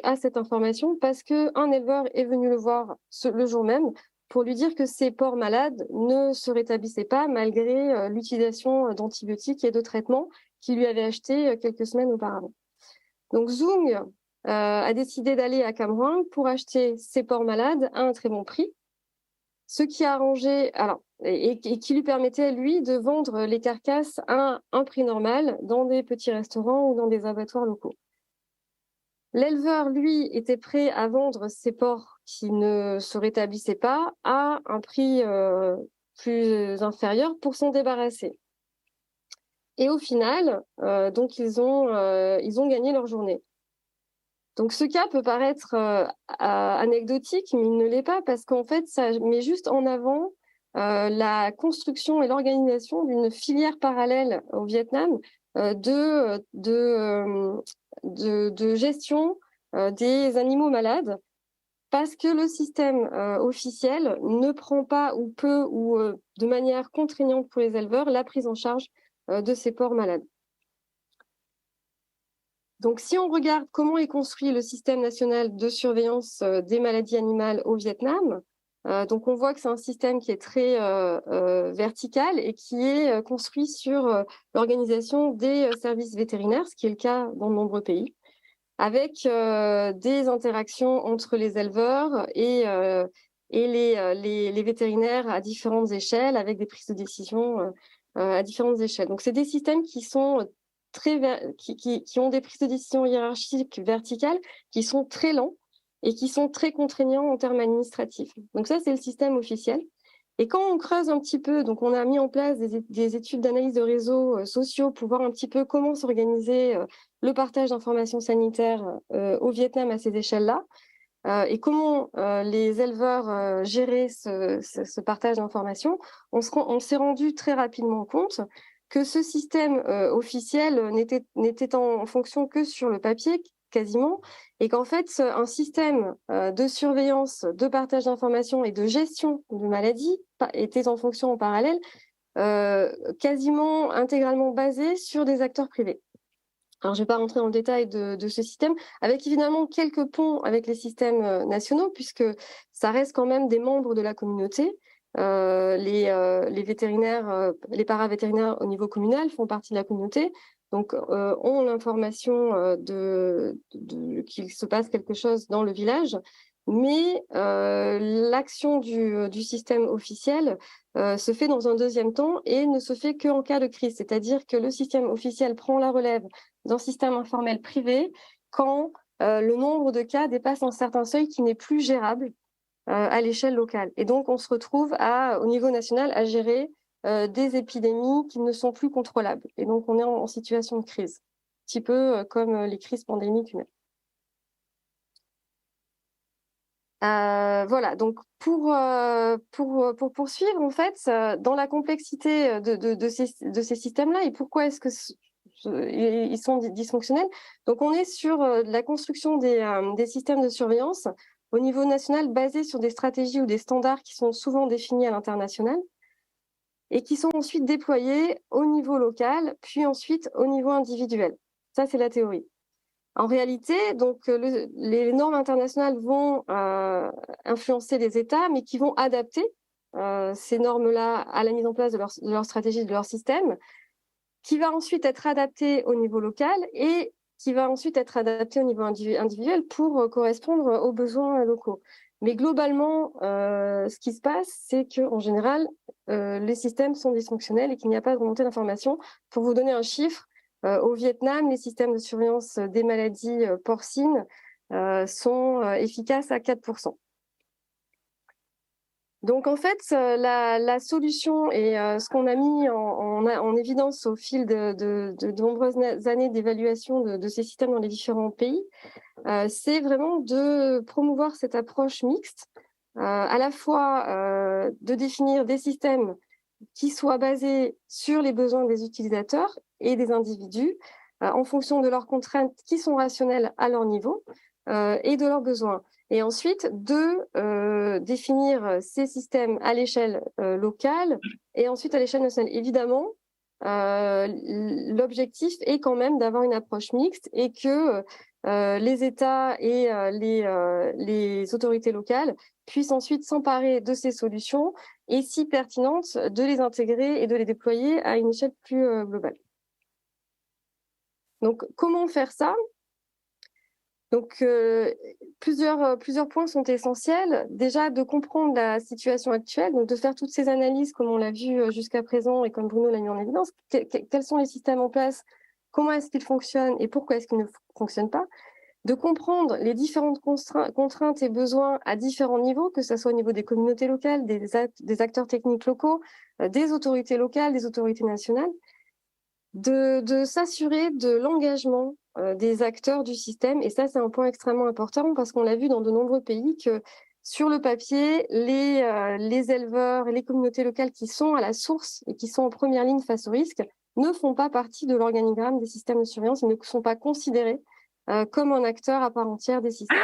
a cette information parce qu'un éleveur est venu le voir le jour même pour lui dire que ces porcs malades ne se rétablissaient pas malgré l'utilisation d'antibiotiques et de traitements qu'il lui avait achetés quelques semaines auparavant. Donc Zung a décidé d'aller à Cam Ranh pour acheter ces porcs malades à un très bon prix, ce qui a arrangé, et qui lui permettait, lui, de vendre les carcasses à un prix normal dans des petits restaurants ou dans des abattoirs locaux. L'éleveur, lui, était prêt à vendre ces porcs qui ne se rétablissaient pas à un prix plus inférieur pour s'en débarrasser. Et au final, donc ils ont gagné leur journée. Donc ce cas peut paraître anecdotique, mais il ne l'est pas parce qu'en fait, ça met juste en avant la construction et l'organisation d'une filière parallèle au Vietnam de gestion des animaux malades, parce que le système officiel ne prend pas ou peu ou de manière contraignante pour les éleveurs la prise en charge de ces porcs malades. Donc, si on regarde comment est construit le système national de surveillance des maladies animales au Vietnam, donc on voit que c'est un système qui est très vertical et qui est construit sur l'organisation des services vétérinaires, ce qui est le cas dans de nombreux pays, avec des interactions entre les éleveurs et les vétérinaires à différentes échelles, avec des prises de décision à différentes échelles. Donc, c'est des systèmes qui sont qui ont des prises de décision hiérarchiques verticales qui sont très lents et qui sont très contraignants en termes administratifs. Donc ça, c'est le système officiel. Et quand on creuse un petit peu, donc on a mis en place des études d'analyse de réseaux sociaux pour voir un petit peu comment s'organiser le partage d'informations sanitaires au Vietnam à ces échelles-là, et comment les éleveurs géraient ce partage d'informations, on s'est rendu très rapidement compte que ce système officiel n'était en fonction que sur le papier, quasiment, et qu'en fait, un système de surveillance, de partage d'informations et de gestion de maladies était en fonction en parallèle, quasiment intégralement basé sur des acteurs privés. Alors, je ne vais pas rentrer dans le détail de ce système, avec évidemment quelques ponts avec les systèmes nationaux, puisque ça reste quand même des membres de la communauté. Les vétérinaires, les paravétérinaires au niveau communal font partie de la communauté, donc ont l'information qu'il se passe quelque chose dans le village, mais l'action du système officiel se fait dans un deuxième temps et ne se fait qu'en cas de crise, c'est-à-dire que le système officiel prend la relève d'un système informel privé quand le nombre de cas dépasse un certain seuil qui n'est plus gérable à l'échelle locale. Et donc, on se retrouve au niveau national à gérer des épidémies qui ne sont plus contrôlables. Et donc, on est en situation de crise, un petit peu comme les crises pandémiques humaines. Voilà, donc pour poursuivre, en fait, dans la complexité de ces systèmes-là et pourquoi est-ce que ils sont dysfonctionnels. Donc, on est sur la construction des systèmes de surveillance au niveau national basés sur des stratégies ou des standards qui sont souvent définis à l'international et qui sont ensuite déployés au niveau local, puis ensuite au niveau individuel. Ça, c'est la théorie. En réalité, donc, les normes internationales vont influencer les États, mais qui vont adapter ces normes-là à la mise en place de leur stratégie, de leur système, qui va ensuite être adapté au niveau local et qui va ensuite être adapté au niveau individuel pour correspondre aux besoins locaux. Mais globalement, ce qui se passe, c'est qu'en général, les systèmes sont dysfonctionnels et qu'il n'y a pas de remontée d'informations. Pour vous donner un chiffre, au Vietnam, les systèmes de surveillance des maladies porcines sont efficaces à 4%. Donc en fait, la solution et ce qu'on a mis en évidence au fil de nombreuses années d'évaluation de ces systèmes dans les différents pays, c'est vraiment de promouvoir cette approche mixte, à la fois de définir des systèmes qui soient basés sur les besoins des utilisateurs et des individus, en fonction de leurs contraintes qui sont rationnelles à leur niveau et de leurs besoins. Et ensuite, de définir ces systèmes à l'échelle locale et ensuite à l'échelle nationale. Évidemment, l'objectif est quand même d'avoir une approche mixte et que les États et les autorités locales puissent ensuite s'emparer de ces solutions et, si pertinentes, de les intégrer et de les déployer à une échelle plus globale. Donc, comment faire ça ? Donc, plusieurs points sont essentiels. Déjà, de comprendre la situation actuelle, donc de faire toutes ces analyses, comme on l'a vu jusqu'à présent et comme Bruno l'a mis en évidence. Quels sont les systèmes en place ? Comment est-ce qu'ils fonctionnent et pourquoi est-ce qu'ils ne fonctionnent pas ? De comprendre les différentes contraintes et besoins à différents niveaux, que ce soit au niveau des communautés locales, des acteurs techniques locaux, des autorités locales, des autorités nationales, de s'assurer de l'engagement des acteurs du système. Et ça, c'est un point extrêmement important parce qu'on l'a vu dans de nombreux pays que sur le papier, les éleveurs et les communautés locales qui sont à la source et qui sont en première ligne face au risque ne font pas partie de l'organigramme des systèmes de surveillance, ils ne sont pas considérés comme un acteur à part entière des systèmes.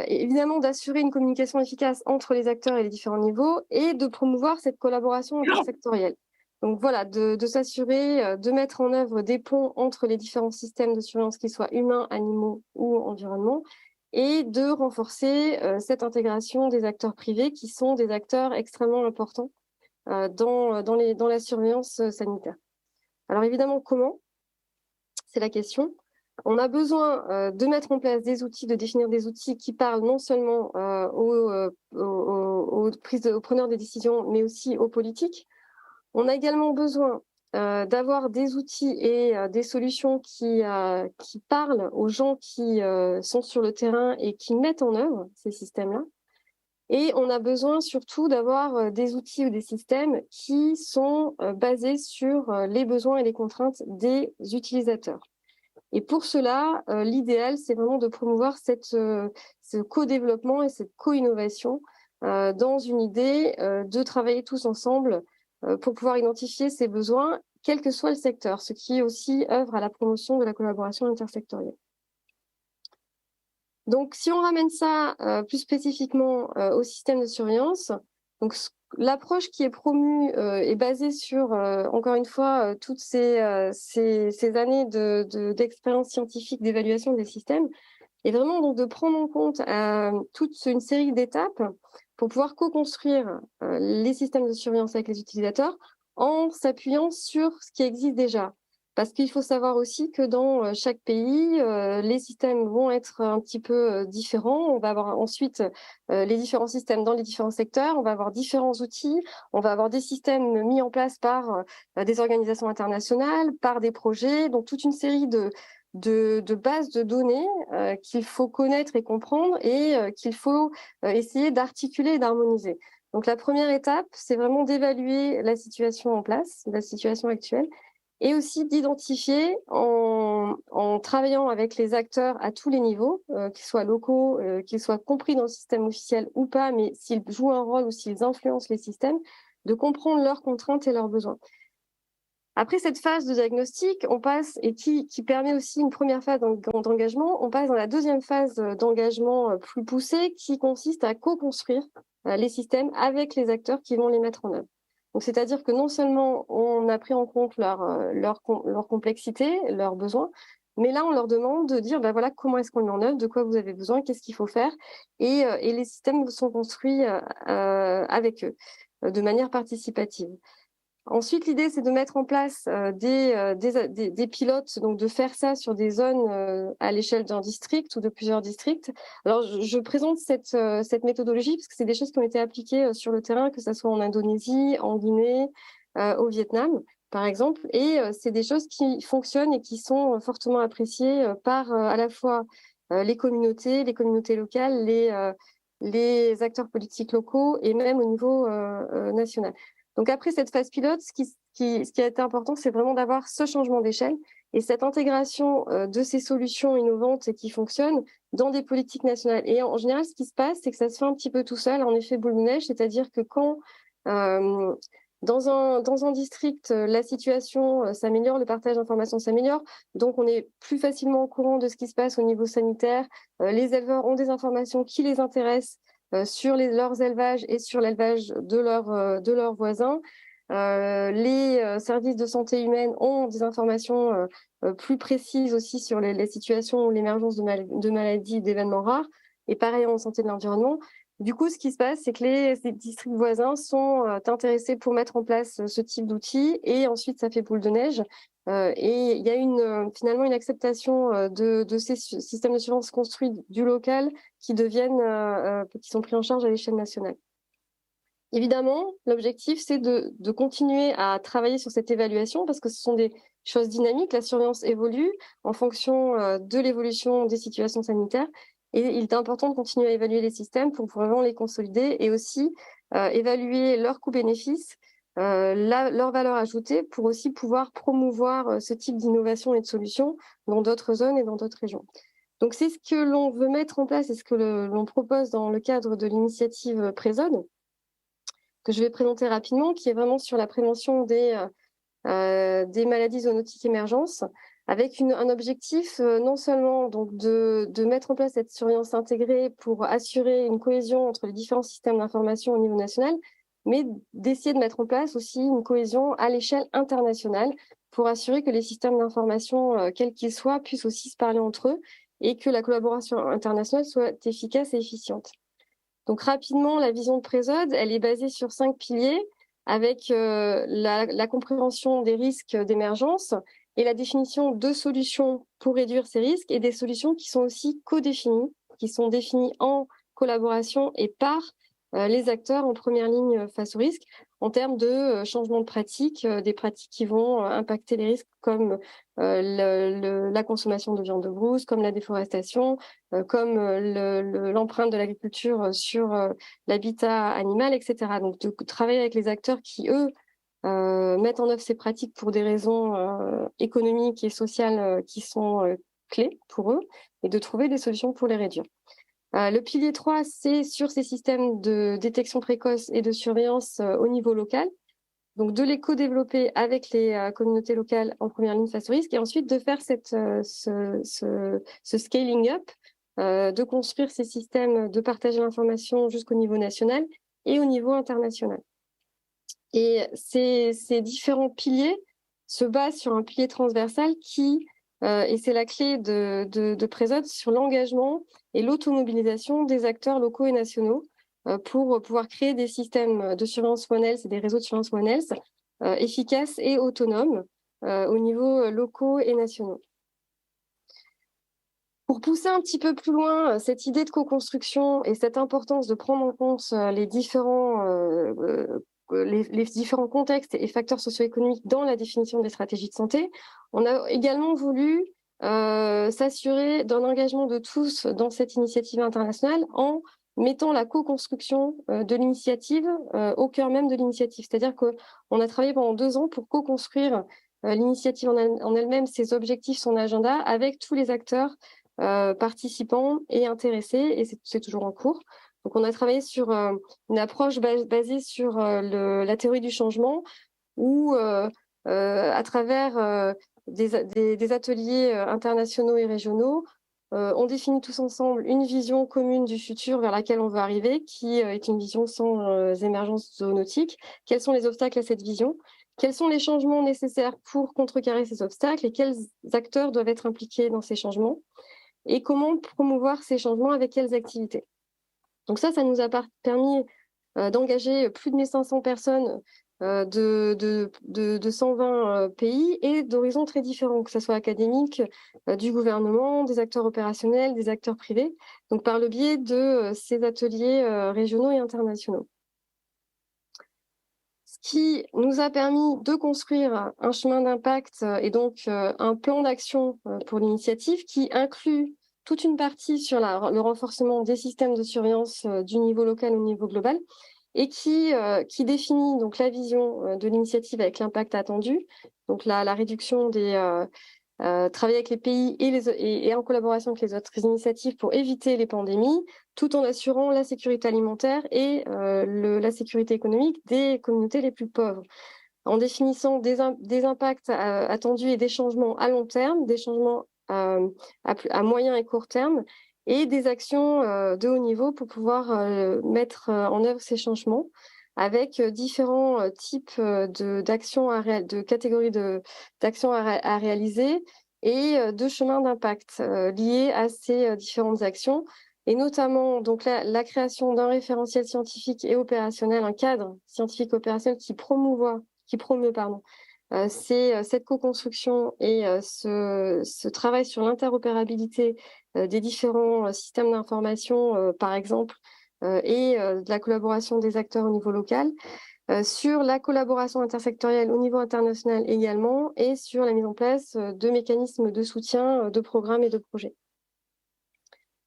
Évidemment, d'assurer une communication efficace entre les acteurs et les différents niveaux et de promouvoir cette collaboration intersectorielle. Donc voilà, de s'assurer de mettre en œuvre des ponts entre les différents systèmes de surveillance, qu'ils soient humains, animaux ou environnement, et de renforcer cette intégration des acteurs privés qui sont des acteurs extrêmement importants dans la surveillance sanitaire. Alors évidemment, comment ? C'est la question. On a besoin de mettre en place des outils, de définir des outils qui parlent non seulement aux preneurs des décisions, mais aussi aux politiques. On a également besoin d'avoir des outils et des solutions qui parlent aux gens qui sont sur le terrain et qui mettent en œuvre ces systèmes-là. Et on a besoin surtout d'avoir des outils ou des systèmes qui sont basés sur les besoins et les contraintes des utilisateurs. Et pour cela, l'idéal, c'est vraiment de promouvoir ce co-développement et cette co-innovation dans une idée de travailler tous ensemble pour pouvoir identifier ces besoins, quel que soit le secteur, ce qui aussi œuvre à la promotion de la collaboration intersectorielle. Donc, si on ramène ça plus spécifiquement au système de surveillance, donc l'approche qui est promue est basée sur, encore une fois, toutes ces années d'expérience scientifique d'évaluation des systèmes, et vraiment donc de prendre en compte toute une série d'étapes pour pouvoir co-construire les systèmes de surveillance avec les utilisateurs en s'appuyant sur ce qui existe déjà. Parce qu'il faut savoir aussi que dans chaque pays, les systèmes vont être un petit peu différents. On va avoir ensuite les différents systèmes dans les différents secteurs. On va avoir différents outils. On va avoir des systèmes mis en place par des organisations internationales, par des projets. Donc toute une série de bases de données qu'il faut connaître et comprendre et qu'il faut essayer d'articuler et d'harmoniser. Donc la première étape, c'est vraiment d'évaluer la situation en place, la situation actuelle, et aussi d'identifier en travaillant avec les acteurs à tous les niveaux, qu'ils soient locaux, qu'ils soient compris dans le système officiel ou pas, mais s'ils jouent un rôle ou s'ils influencent les systèmes, de comprendre leurs contraintes et leurs besoins. Après cette phase de diagnostic, on passe, et qui permet aussi une première phase d'engagement, on passe dans la deuxième phase d'engagement plus poussée qui consiste à co-construire les systèmes avec les acteurs qui vont les mettre en œuvre. Donc, c'est-à-dire que non seulement on a pris en compte leur complexité, leurs besoins, mais là, on leur demande de dire, voilà, comment est-ce qu'on le met en œuvre, de quoi vous avez besoin, qu'est-ce qu'il faut faire, et les systèmes sont construits avec eux, de manière participative. Ensuite, l'idée, c'est de mettre en place des pilotes, donc de faire ça sur des zones à l'échelle d'un district ou de plusieurs districts. Alors, je présente cette méthodologie parce que c'est des choses qui ont été appliquées sur le terrain, que ce soit en Indonésie, en Guinée, au Vietnam, par exemple. Et c'est des choses qui fonctionnent et qui sont fortement appréciées par à la fois les communautés locales, les acteurs politiques locaux et même au niveau national. Donc après cette phase pilote, ce qui a été important, c'est vraiment d'avoir ce changement d'échelle et cette intégration de ces solutions innovantes et qui fonctionnent dans des politiques nationales. Et en général, ce qui se passe, c'est que ça se fait un petit peu tout seul, en effet boule de neige, c'est-à-dire que quand dans un district, la situation s'améliore, le partage d'informations s'améliore, donc on est plus facilement au courant de ce qui se passe au niveau sanitaire. Les éleveurs ont des informations qui les intéressent sur leurs élevages et sur l'élevage de leurs voisins. Les services de santé humaine ont des informations plus précises aussi sur les situations ou l'émergence de maladies, d'événements rares, et pareil en santé de l'environnement. Du coup, ce qui se passe, c'est que les districts voisins sont intéressés pour mettre en place ce type d'outils et ensuite ça fait boule de neige. Et il y a finalement une acceptation de ces systèmes de surveillance construits du local qui sont pris en charge à l'échelle nationale. Évidemment, l'objectif, c'est de continuer à travailler sur cette évaluation parce que ce sont des choses dynamiques. La surveillance évolue en fonction de l'évolution des situations sanitaires. Et il est important de continuer à évaluer les systèmes pour vraiment les consolider et aussi évaluer leurs coûts-bénéfices, leur valeur ajoutée pour aussi pouvoir promouvoir ce type d'innovation et de solutions dans d'autres zones et dans d'autres régions. Donc, c'est ce que l'on veut mettre en place et ce que l'on propose dans le cadre de l'initiative Présode, que je vais présenter rapidement, qui est vraiment sur la prévention des maladies zoonotiques émergentes, avec un objectif non seulement donc de mettre en place cette surveillance intégrée pour assurer une cohésion entre les différents systèmes d'information au niveau national, mais d'essayer de mettre en place aussi une cohésion à l'échelle internationale pour assurer que les systèmes d'information, quels qu'ils soient, puissent aussi se parler entre eux et que la collaboration internationale soit efficace et efficiente. Donc rapidement, la vision de Présode, elle est basée sur 5 piliers avec la compréhension des risques d'émergence et la définition de solutions pour réduire ces risques et des solutions qui sont aussi co-définies, qui sont définies en collaboration et par les acteurs en première ligne face aux risques en termes de changement de pratiques, des pratiques qui vont impacter les risques comme la consommation de viande de brousse, comme la déforestation, comme l'empreinte de l'agriculture sur l'habitat animal, etc. Donc de travailler avec les acteurs qui, eux, mettent en œuvre ces pratiques pour des raisons économiques et sociales qui sont clés pour eux et de trouver des solutions pour les réduire. Le pilier 3, c'est sur ces systèmes de détection précoce et de surveillance au niveau local. Donc, de les co-développer avec les communautés locales en première ligne face au risque et ensuite de faire ce scaling up, de construire ces systèmes de partage de l'information jusqu'au niveau national et au niveau international. Et ces différents piliers se basent sur un pilier transversal qui, et c'est la clé de Présode, sur l'engagement et l'automobilisation des acteurs locaux et nationaux pour pouvoir créer des systèmes de surveillance One Health et des réseaux de surveillance One Health efficaces et autonomes au niveau locaux et nationaux. Pour pousser un petit peu plus loin cette idée de co-construction et cette importance de prendre en compte les différents contextes et facteurs socio-économiques dans la définition des stratégies de santé, on a également voulu s'assurer d'un engagement de tous dans cette initiative internationale en mettant la co-construction de l'initiative au cœur même de l'initiative. C'est-à-dire qu'on a travaillé pendant 2 ans pour co-construire l'initiative en elle-même, ses objectifs, son agenda, avec tous les acteurs participants et intéressés, et c'est toujours en cours. Donc on a travaillé sur une approche basée sur la théorie du changement, où à travers des ateliers internationaux et régionaux, on définit tous ensemble une vision commune du futur vers laquelle on veut arriver, qui est une vision sans émergence zoonotique. Quels sont les obstacles à cette vision ? Quels sont les changements nécessaires pour contrecarrer ces obstacles et quels acteurs doivent être impliqués dans ces changements ? Et comment promouvoir ces changements avec quelles activités ? Donc ça nous a permis d'engager plus de 1500 personnes de 120 pays et d'horizons très différents, que ce soit académique, du gouvernement, des acteurs opérationnels, des acteurs privés, donc par le biais de ces ateliers régionaux et internationaux. Ce qui nous a permis de construire un chemin d'impact et donc un plan d'action pour l'initiative qui inclut toute une partie sur le renforcement des systèmes de surveillance du niveau local au niveau global et qui définit donc la vision de l'initiative avec l'impact attendu, donc la réduction des travailler avec les pays et en collaboration avec les autres initiatives pour éviter les pandémies, tout en assurant la sécurité alimentaire et la sécurité économique des communautés les plus pauvres, en définissant des impacts attendus et des changements à long terme, des changements à moyen et court terme, et des actions de haut niveau pour pouvoir mettre en œuvre ces changements avec différents types d'actions, de catégories d'actions à réaliser et de chemins d'impact liés à ces différentes actions, et notamment donc la création d'un référentiel scientifique et opérationnel, un cadre scientifique opérationnel qui promeut cette co-construction et ce travail sur l'interopérabilité des différents systèmes d'information, par exemple, et de la collaboration des acteurs au niveau local, sur la collaboration intersectorielle au niveau international également, et sur la mise en place de mécanismes de soutien de programmes et de projets.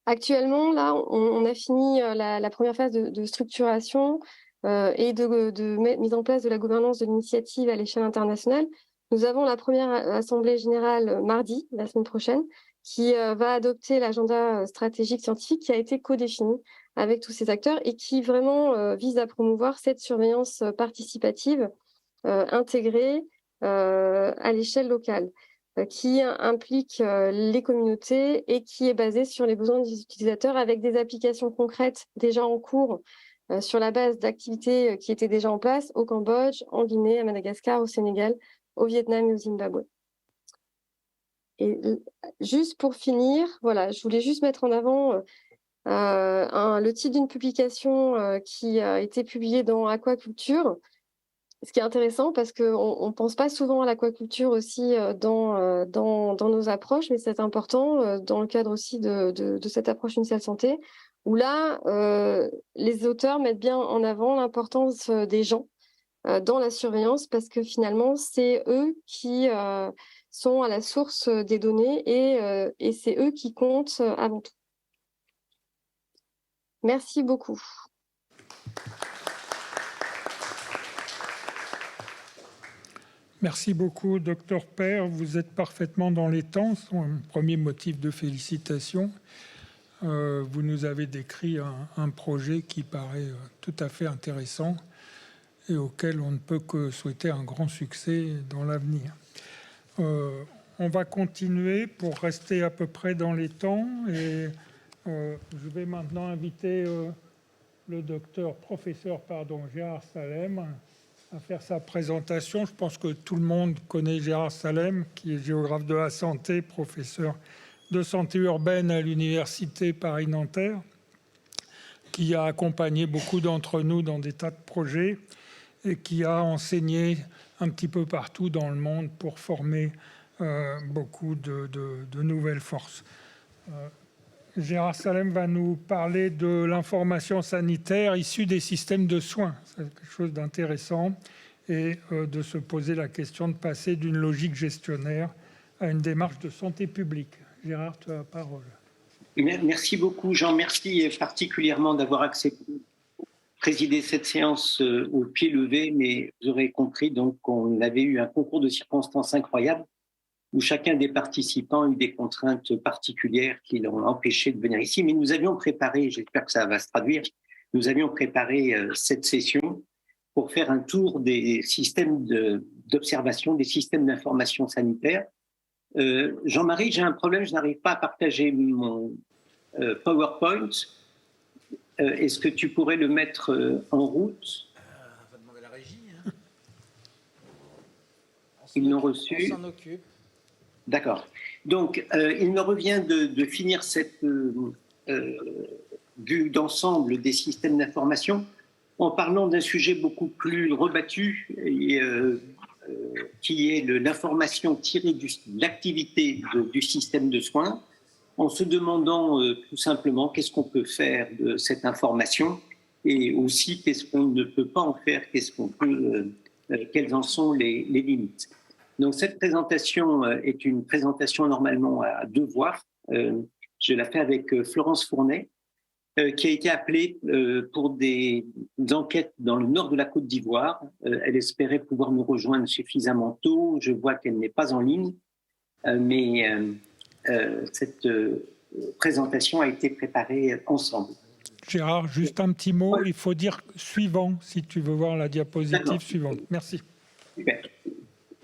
Actuellement, là, on a fini la première phase de structuration et de mise en place de la gouvernance de l'initiative à l'échelle internationale. Nous avons la première assemblée générale mardi, la semaine prochaine, qui va adopter l'agenda stratégique scientifique qui a été codéfini avec tous ces acteurs et qui vraiment vise à promouvoir cette surveillance participative intégrée à l'échelle locale, qui implique les communautés et qui est basée sur les besoins des utilisateurs, avec des applications concrètes déjà en cours sur la base d'activités qui étaient déjà en place au Cambodge, en Guinée, à Madagascar, au Sénégal, au Vietnam et au Zimbabwe. Et juste pour finir, voilà, je voulais juste mettre en avant le titre d'une publication qui a été publiée dans Aquaculture, ce qui est intéressant parce qu'on ne pense pas souvent à l'aquaculture aussi dans nos approches, mais c'est important dans le cadre aussi de cette approche universelle santé, où là, les auteurs mettent bien en avant l'importance des gens dans la surveillance, parce que finalement, c'est eux qui sont à la source des données et c'est eux qui comptent avant tout. Merci beaucoup. Merci beaucoup, Dr Paire. Vous êtes parfaitement dans les temps. C'est un premier motif de félicitations. Vous nous avez décrit un projet qui paraît tout à fait intéressant et auquel on ne peut que souhaiter un grand succès dans l'avenir. On va continuer pour rester à peu près dans les temps et je vais maintenant inviter le professeur Gérard Salem à faire sa présentation. Je pense que tout le monde connaît Gérard Salem, qui est géographe de la santé, professeur de santé urbaine à l'université Paris-Nanterre, qui a accompagné beaucoup d'entre nous dans des tas de projets et qui a enseigné un petit peu partout dans le monde pour former beaucoup de nouvelles forces. Gérard Salem va nous parler de l'information sanitaire issue des systèmes de soins. C'est quelque chose d'intéressant, et de se poser la question de passer d'une logique gestionnaire à une démarche de santé publique. Gérard, tu as la parole. Merci beaucoup, Jean. Merci particulièrement d'avoir accepté de présider cette séance au pied levé, mais vous aurez compris donc qu'on avait eu un concours de circonstances incroyable où chacun des participants a eu des contraintes particulières qui l'ont empêché de venir ici. Mais nous avions préparé, j'espère que ça va se traduire, nous avions préparé cette session pour faire un tour des systèmes d'observation, des systèmes d'information sanitaire. Jean-Marie, j'ai un problème, je n'arrive pas à partager mon PowerPoint. Est-ce que tu pourrais le mettre en route? On va demander à la régie. Hein. Ils l'ont reçu. On s'en occupe. D'accord. Donc, il me revient de finir cette vue d'ensemble des systèmes d'information en parlant d'un sujet beaucoup plus rebattu, qui est l'information tirée de l'activité du système de soins, en se demandant tout simplement qu'est-ce qu'on peut faire de cette information et aussi qu'est-ce qu'on ne peut pas en faire, quelles en sont les limites. Donc cette présentation est une présentation normalement à deux voix. Je la fais avec Florence Fournet, qui a été appelée pour des enquêtes dans le nord de la Côte d'Ivoire. Elle espérait pouvoir nous rejoindre suffisamment tôt. Je vois qu'elle n'est pas en ligne, mais cette présentation a été préparée ensemble. Gérard, juste un petit mot. Il faut dire suivant si tu veux voir la diapositive suivante. Merci. Super.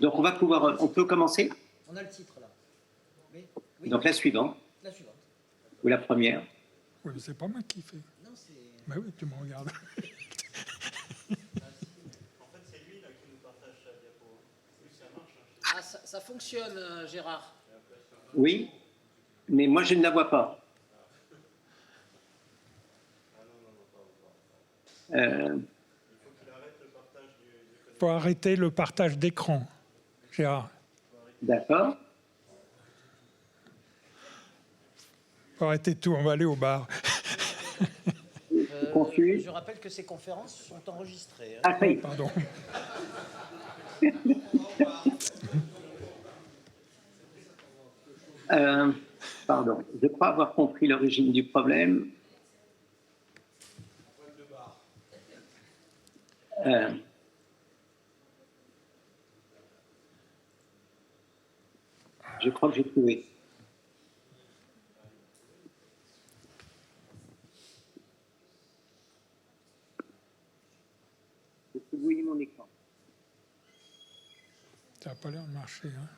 Donc on peut commencer. On a le titre là. Oui. Donc la suivante. La suivante. Ou la première. Oui, c'est pas moi qui fais. Non, c'est... Ben oui, tu me regardes. En fait, c'est lui là qui nous partage sa diapo. Oui, ça marche. Ah, ça fonctionne, Gérard. Oui, mais moi je ne la vois pas. Il faut arrêter le partage d'écran, Gérard. D'accord. Il faut arrêter tout, on va aller au bar. Confus. Je rappelle que ces conférences sont enregistrées. Ah, oui. Pardon. Pardon, je crois avoir compris l'origine du problème. Je crois que j'ai trouvé. Est-ce que vous voyez mon écran? Ça n'a pas l'air de marcher. Hein.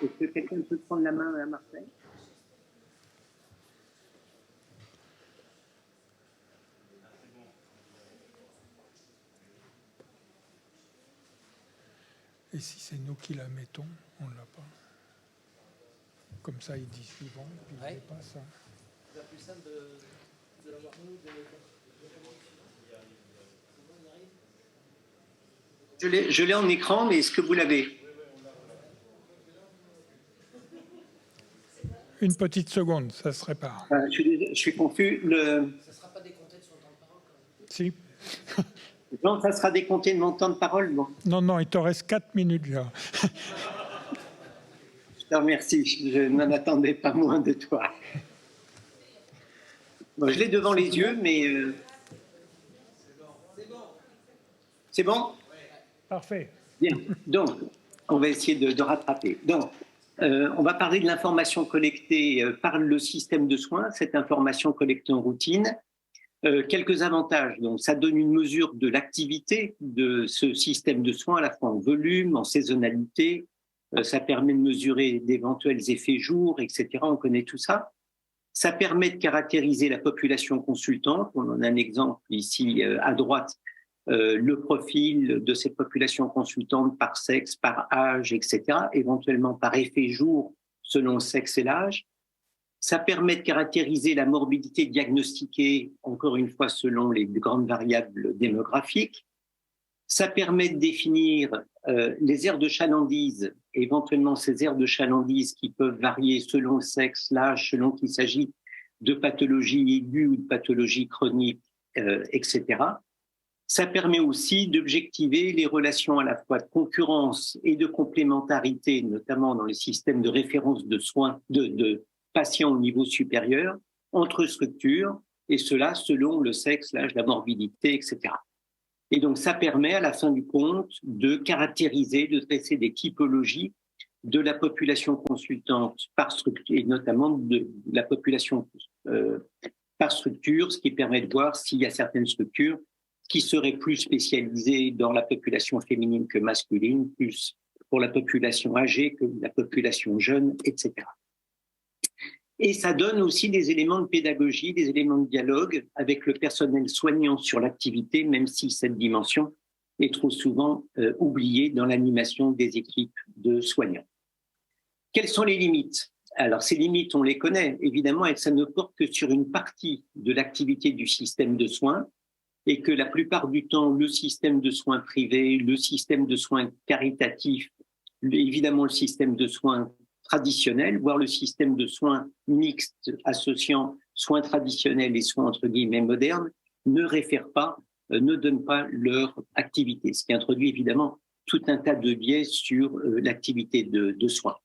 Est-ce que quelqu'un peut prendre la main à Marseille? Et si c'est nous qui la mettons, on ne l'a pas. Comme ça, il dit suivant, puis il dépasse. Hein. C'est plus simple de l'avoir nous. Je l'ai en écran, mais est-ce que vous l'avez? Une petite seconde, ça se répare. Je suis confus. Ça ne sera pas décompté de son temps de parole quand même. Si. Non, ça sera décompté de mon temps de parole. Bon. Non, il te reste 4 minutes, déjà. Je te remercie. Je n'en attendais pas moins de toi. Bon, je l'ai devant les yeux, mais... C'est bon? Parfait. Bien. Donc, on va essayer de rattraper. Donc, on va parler de l'information collectée par le système de soins, cette information collectée en routine. Quelques avantages. Donc, ça donne une mesure de l'activité de ce système de soins, à la fois en volume, en saisonnalité. Ça permet de mesurer d'éventuels effets jours, etc. On connaît tout ça. Ça permet de caractériser la population consultante. On en a un exemple ici à droite. Le profil de cette population consultante par sexe, par âge, etc., éventuellement par effet jour selon le sexe et l'âge. Ça permet de caractériser la morbidité diagnostiquée, encore une fois, selon les grandes variables démographiques. Ça permet de définir les aires de chalandise, éventuellement ces aires de chalandise qui peuvent varier selon le sexe, l'âge, selon qu'il s'agit de pathologies aiguës ou de pathologies chroniques, etc. Ça permet aussi d'objectiver les relations à la fois de concurrence et de complémentarité, notamment dans les systèmes de référence de soins de patients au niveau supérieur, entre structures, et cela selon le sexe, l'âge, la morbidité, etc. Et donc, ça permet, à la fin du compte, de caractériser, de dresser des typologies de la population consultante par structure, et notamment de la population par structure, ce qui permet de voir s'il y a certaines structures qui seraient plus spécialisées dans la population féminine que masculine, plus pour la population âgée que la population jeune, etc. Et ça donne aussi des éléments de pédagogie, des éléments de dialogue avec le personnel soignant sur l'activité, même si cette dimension est trop souvent oubliée dans l'animation des équipes de soignants. Quelles sont les limites? Alors, ces limites, on les connaît, évidemment, et ça ne porte que sur une partie de l'activité du système de soins, et que la plupart du temps, le système de soins privé, le système de soins caritatif, évidemment le système de soins traditionnel, voire le système de soins mixtes associant soins traditionnels et soins entre guillemets modernes, ne réfèrent pas, ne donnent pas leur activité, ce qui introduit évidemment tout un tas de biais sur l'activité de soins.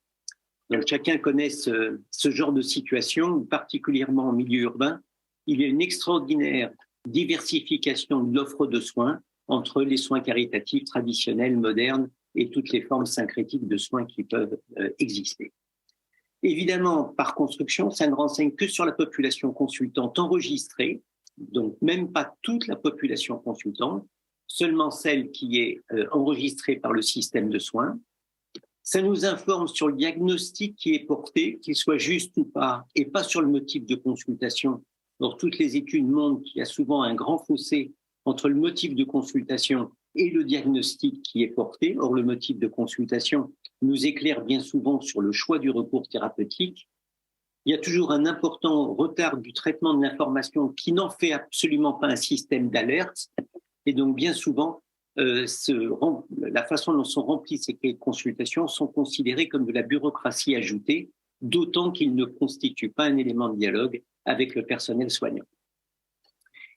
Donc chacun connaît ce genre de situation, particulièrement en milieu urbain. Il y a une extraordinaire diversification de l'offre de soins entre les soins caritatifs traditionnels, modernes et toutes les formes syncrétiques de soins qui peuvent exister. Évidemment, par construction, ça ne renseigne que sur la population consultante enregistrée, donc même pas toute la population consultante, seulement celle qui est enregistrée par le système de soins. Ça nous informe sur le diagnostic qui est porté, qu'il soit juste ou pas, et pas sur le motif de consultation. Alors, toutes les études montrent qu'il y a souvent un grand fossé entre le motif de consultation et le diagnostic qui est porté. Or, le motif de consultation nous éclaire bien souvent sur le choix du recours thérapeutique. Il y a toujours un important retard du traitement de l'information qui n'en fait absolument pas un système d'alerte. Et donc, bien souvent, la façon dont sont remplis ces clés de consultation sont considérés comme de la bureaucratie ajoutée, d'autant qu'ils ne constituent pas un élément de dialogue avec le personnel soignant.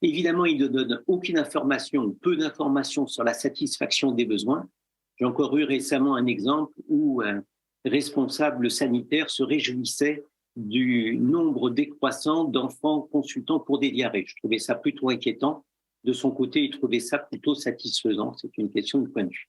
Évidemment, il ne donne aucune information ou peu d'informations sur la satisfaction des besoins. J'ai encore eu récemment un exemple où un responsable sanitaire se réjouissait du nombre décroissant d'enfants consultants pour des diarrhées. Je trouvais ça plutôt inquiétant. De son côté, il trouvait ça plutôt satisfaisant. C'est une question de point de vue.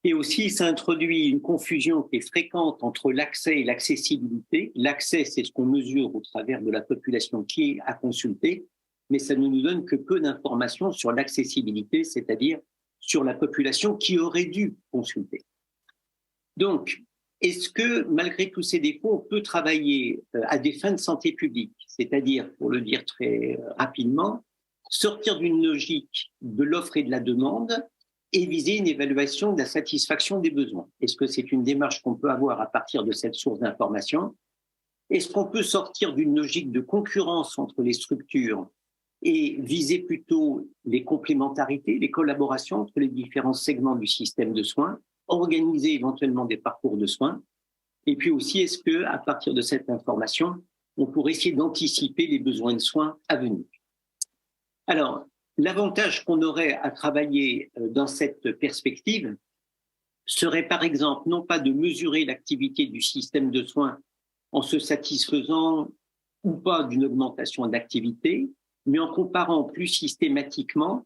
Et aussi, ça introduit une confusion qui est fréquente entre l'accès et l'accessibilité. L'accès, c'est ce qu'on mesure au travers de la population qui est à consulter, mais ça ne nous donne que peu d'informations sur l'accessibilité, c'est-à-dire sur la population qui aurait dû consulter. Donc, est-ce que, malgré tous ces défauts, on peut travailler à des fins de santé publique, c'est-à-dire, pour le dire très rapidement, sortir d'une logique de l'offre et de la demande et viser une évaluation de la satisfaction des besoins? Est-ce que c'est une démarche qu'on peut avoir à partir de cette source d'information? Est-ce qu'on peut sortir d'une logique de concurrence entre les structures et viser plutôt les complémentarités, les collaborations entre les différents segments du système de soins, organiser éventuellement des parcours de soins? Et puis aussi, est-ce qu'à partir de cette information, on pourrait essayer d'anticiper les besoins de soins à venir? Alors, l'avantage qu'on aurait à travailler dans cette perspective serait par exemple non pas de mesurer l'activité du système de soins en se satisfaisant ou pas d'une augmentation d'activité, mais en comparant plus systématiquement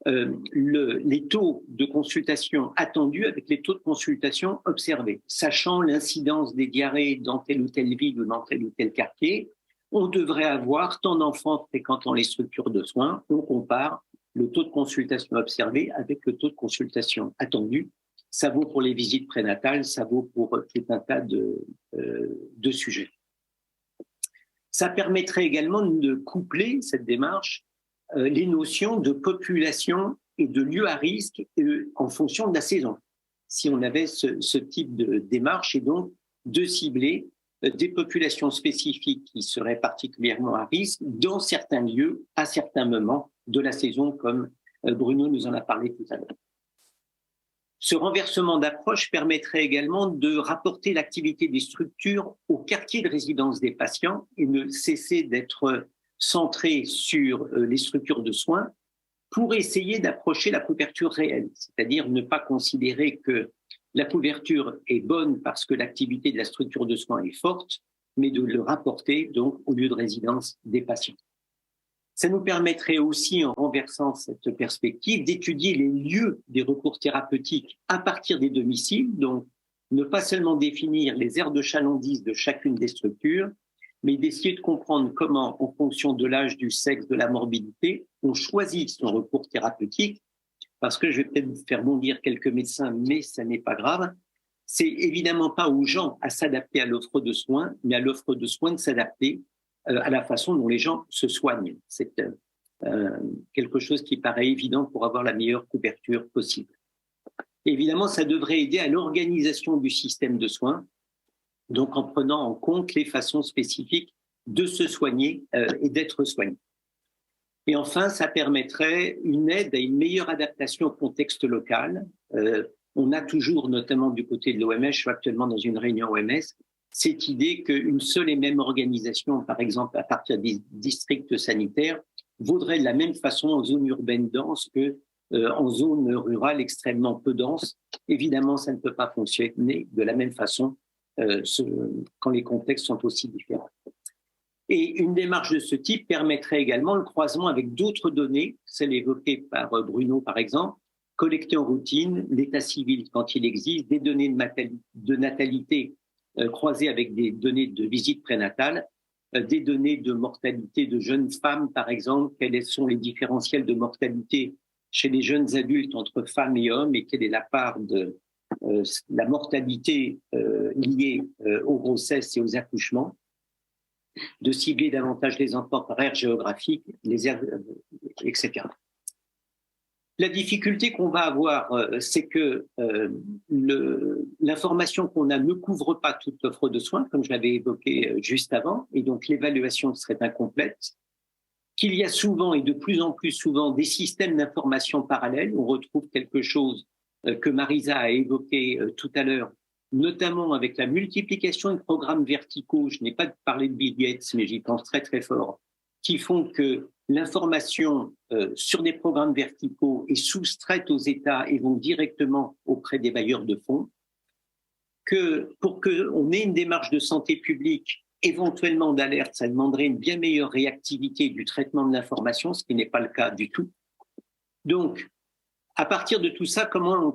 les taux de consultation attendus avec les taux de consultation observés. Sachant l'incidence des diarrhées dans telle ou telle ville ou dans tel ou tel quartier, on devrait avoir tant d'enfants fréquentant les structures de soins. On compare le taux de consultation observé avec le taux de consultation attendu. Ça vaut pour les visites prénatales, ça vaut pour tout un tas de sujets. Ça permettrait également de coupler cette démarche les notions de population et de lieu à risque en fonction de la saison. Si on avait ce type de démarche et donc de cibler des populations spécifiques qui seraient particulièrement à risque dans certains lieux, à certains moments de la saison, comme Bruno nous en a parlé tout à l'heure. Ce renversement d'approche permettrait également de rapporter l'activité des structures au quartier de résidence des patients et ne cesser d'être centré sur les structures de soins pour essayer d'approcher la couverture réelle, c'est-à-dire ne pas considérer que la couverture est bonne parce que l'activité de la structure de soins est forte, mais de le rapporter donc au lieu de résidence des patients. Ça nous permettrait aussi, en renversant cette perspective, d'étudier les lieux des recours thérapeutiques à partir des domiciles, donc ne pas seulement définir les aires de chalandise de chacune des structures, mais d'essayer de comprendre comment, en fonction de l'âge, du sexe, de la morbidité, on choisit son recours thérapeutique. Parce que je vais peut-être vous faire bondir quelques médecins, mais ça n'est pas grave. C'est évidemment pas aux gens à s'adapter à l'offre de soins, mais à l'offre de soins de s'adapter à la façon dont les gens se soignent. C'est quelque chose qui paraît évident pour avoir la meilleure couverture possible. Et évidemment, ça devrait aider à l'organisation du système de soins, donc en prenant en compte les façons spécifiques de se soigner et d'être soigné. Et enfin, ça permettrait une aide à une meilleure adaptation au contexte local. On a toujours, notamment du côté de l'OMS, je suis actuellement dans une réunion OMS, cette idée qu'une seule et même organisation, par exemple à partir des districts sanitaires, vaudrait de la même façon en zone urbaine dense que en zone rurale extrêmement peu dense. Évidemment, ça ne peut pas fonctionner de la même façon quand les contextes sont aussi différents. Et une démarche de ce type permettrait également le croisement avec d'autres données, celles évoquées par Bruno par exemple, collecter en routine l'état civil quand il existe, des données de natalité croisées avec des données de visite prénatale, des données de mortalité de jeunes femmes par exemple, quels sont les différentiels de mortalité chez les jeunes adultes entre femmes et hommes et quelle est la part de la mortalité liée aux grossesses et aux accouchements, de cibler davantage les enfants par aire géographique, les aires, etc. La difficulté qu'on va avoir, c'est que l'information qu'on a ne couvre pas toute l'offre de soins, comme je l'avais évoqué juste avant, et donc l'évaluation serait incomplète, qu'il y a souvent et de plus en plus souvent des systèmes d'information parallèles. On retrouve quelque chose que Marisa a évoqué tout à l'heure, notamment avec la multiplication de programmes verticaux. Je n'ai pas parlé de Bill Gates, mais j'y pense très très fort, qui font que l'information sur des programmes verticaux est soustraite aux États et vont directement auprès des bailleurs de fonds, que pour qu'on ait une démarche de santé publique, éventuellement d'alerte, ça demanderait une bien meilleure réactivité du traitement de l'information, ce qui n'est pas le cas du tout. Donc, à partir de tout ça,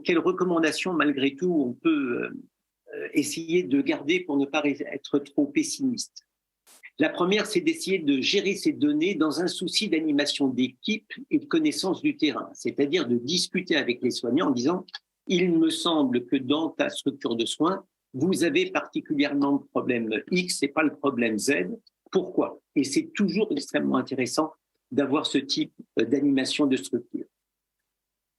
quelles recommandations, malgré tout, on peut essayer de garder pour ne pas être trop pessimiste? La première, c'est d'essayer de gérer ces données dans un souci d'animation d'équipe et de connaissance du terrain, c'est-à-dire de discuter avec les soignants en disant « il me semble que dans ta structure de soins, vous avez particulièrement le problème X et pas le problème Z. Pourquoi ?» Et c'est toujours extrêmement intéressant d'avoir ce type d'animation de structure.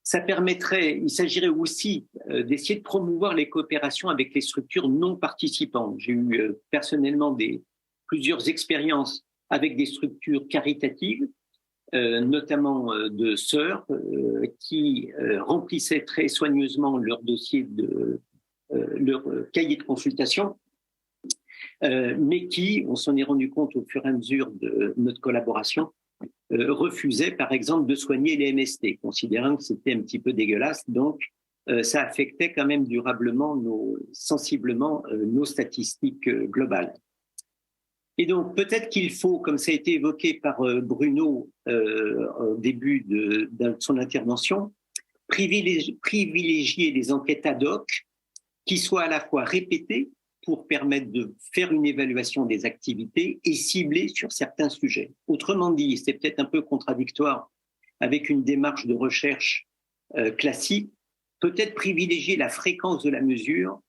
Ça permettrait, il s'agirait aussi d'essayer de promouvoir les coopérations avec les structures non participantes. J'ai eu personnellement plusieurs expériences avec des structures caritatives, notamment de sœurs qui remplissaient très soigneusement leur dossier leur cahier de consultation, mais qui, on s'en est rendu compte au fur et à mesure de notre collaboration, refusaient par exemple de soigner les MST, considérant que c'était un petit peu dégueulasse. Donc, ça affectait quand même durablement, sensiblement, nos statistiques globales. Et donc, peut-être qu'il faut, comme ça a été évoqué par Bruno au début de son intervention, privilégier les enquêtes ad hoc qui soient à la fois répétées pour permettre de faire une évaluation des activités et ciblées sur certains sujets. Autrement dit, c'est peut-être un peu contradictoire avec une démarche de recherche classique, peut-être privilégier la fréquence de la mesure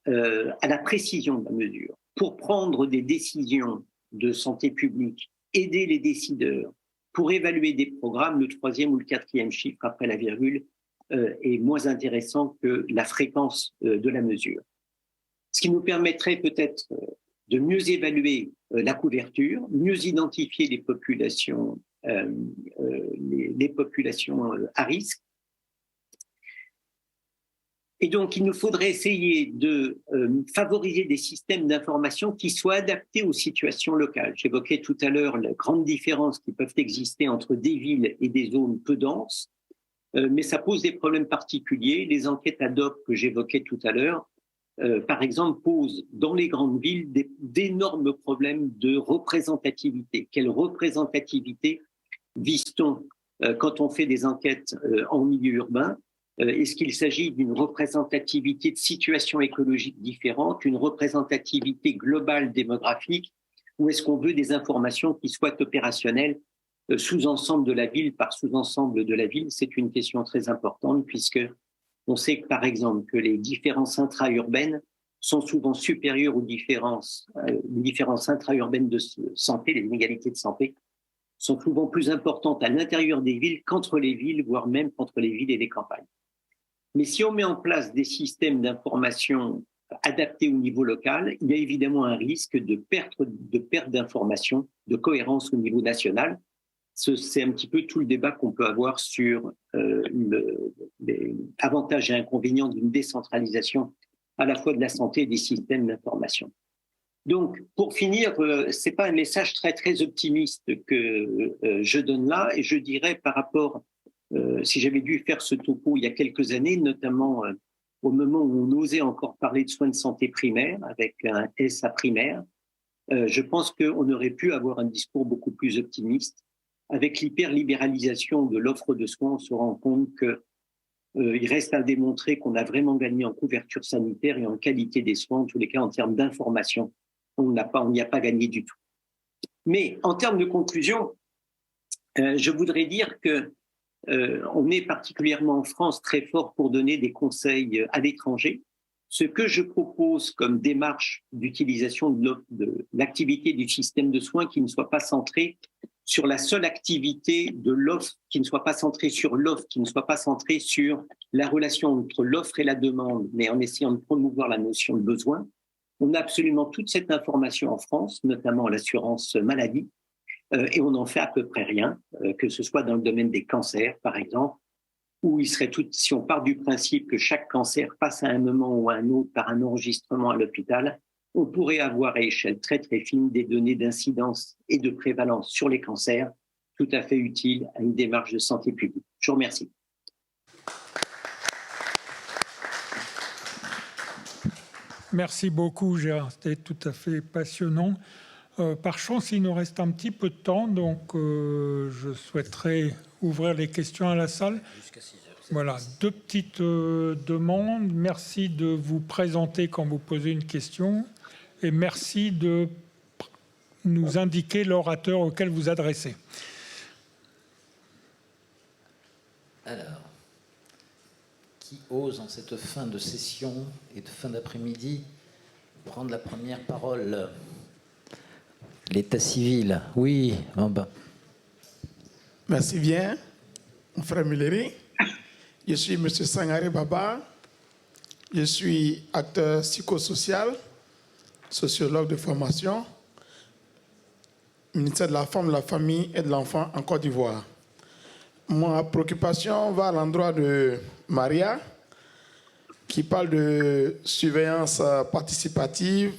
à la précision de la mesure. Pour prendre des décisions de santé publique, aider les décideurs, pour évaluer des programmes, le 3e ou le 4e chiffre après la virgule est moins intéressant que la fréquence de la mesure. Ce qui nous permettrait peut-être de mieux évaluer la couverture, mieux identifier les populations à risque. Et donc, il nous faudrait essayer de favoriser des systèmes d'information qui soient adaptés aux situations locales. J'évoquais tout à l'heure la grande différence qui peuvent exister entre des villes et des zones peu denses, mais ça pose des problèmes particuliers. Les enquêtes ad hoc que j'évoquais tout à l'heure, par exemple, posent dans les grandes villes d'énormes problèmes de représentativité. Quelle représentativité vise-t-on quand on fait des enquêtes en milieu urbain? Est-ce qu'il s'agit d'une représentativité de situations écologiques différentes, une représentativité globale démographique, ou est-ce qu'on veut des informations qui soient opérationnelles sous-ensemble de la ville par sous-ensemble de la ville? C'est une question très importante puisque on sait que, par exemple, que les différences intra-urbaines sont souvent supérieures aux différences intra-urbaines de santé, les inégalités de santé sont souvent plus importantes à l'intérieur des villes qu'entre les villes, voire même qu'entre les villes et les campagnes. Mais si on met en place des systèmes d'information adaptés au niveau local, il y a évidemment un risque de perte d'information, de cohérence au niveau national. C'est un petit peu tout le débat qu'on peut avoir sur les avantages et inconvénients d'une décentralisation à la fois de la santé et des systèmes d'information. Donc, pour finir, c'est pas un message très très optimiste que je donne là, et je dirais par rapport, si j'avais dû faire ce topo il y a quelques années, notamment au moment où on osait encore parler de soins de santé primaire, avec un S à primaire, je pense qu'on aurait pu avoir un discours beaucoup plus optimiste. Avec l'hyperlibéralisation de l'offre de soins, on se rend compte qu'il reste à démontrer qu'on a vraiment gagné en couverture sanitaire et en qualité des soins, en tous les cas en termes d'information. On n'y a pas gagné du tout. Mais en termes de conclusion, je voudrais dire que on est particulièrement en France très fort pour donner des conseils à l'étranger. Ce que je propose comme démarche d'utilisation de l'activité du système de soins qui ne soit pas centrée sur la seule activité de l'offre, qui ne soit pas centrée sur l'offre, qui ne soit pas centrée sur la relation entre l'offre et la demande, mais en essayant de promouvoir la notion de besoin. On a absolument toute cette information en France, notamment l'assurance maladie, et on n'en fait à peu près rien, que ce soit dans le domaine des cancers, par exemple, où il serait tout, si on part du principe que chaque cancer passe à un moment ou à un autre par un enregistrement à l'hôpital, on pourrait avoir à échelle très très fine des données d'incidence et de prévalence sur les cancers, tout à fait utiles à une démarche de santé publique. Je vous remercie. Merci beaucoup, Gérard. C'était tout à fait passionnant. Par chance, il nous reste un petit peu de temps, donc je souhaiterais ouvrir les questions à la salle. Voilà, 2 petites demandes. Merci de vous présenter quand vous posez une question et merci de nous indiquer l'orateur auquel vous adressez. Alors, qui ose en cette fin de session et de fin d'après-midi prendre la première parole? L'état civil, oui. Oh ben. Merci bien, mon frère Mulleri. Je suis M. Sangaré Baba. Je suis acteur psychosocial, sociologue de formation, ministère de la Femme, de la Famille et de l'Enfant en Côte d'Ivoire. Ma préoccupation va à l'endroit de Maria, qui parle de surveillance participative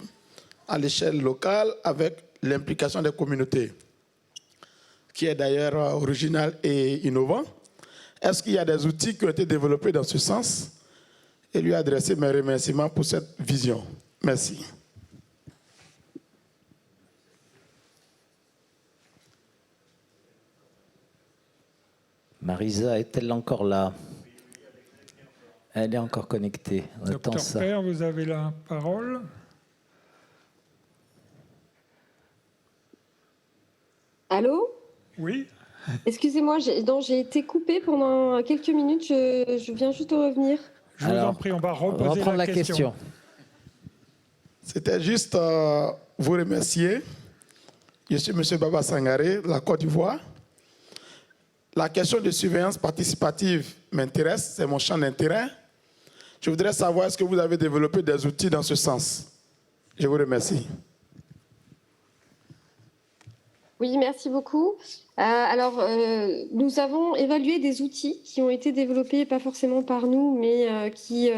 à l'échelle locale avec l'implication des communautés, qui est d'ailleurs original et innovant. Est-ce qu'il y a des outils qui ont été développés dans ce sens? Et lui adresser mes remerciements pour cette vision. Merci. Marisa est-elle encore là? Elle est encore connectée. On attend Docteur ça. Père, vous avez la parole. Allô? Oui. Excusez-moi, j'ai été coupée pendant quelques minutes. Je viens juste de revenir. Je vous en prie, on va reposer reprendre la question. C'était juste vous remercier. Je suis M. Baba Sangaré, de la Côte d'Ivoire. La question de surveillance participative m'intéresse, c'est mon champ d'intérêt. Je voudrais savoir, est-ce que vous avez développé des outils dans ce sens? Je vous remercie. Oui, merci beaucoup. Nous avons évalué des outils qui ont été développés, pas forcément par nous, mais qui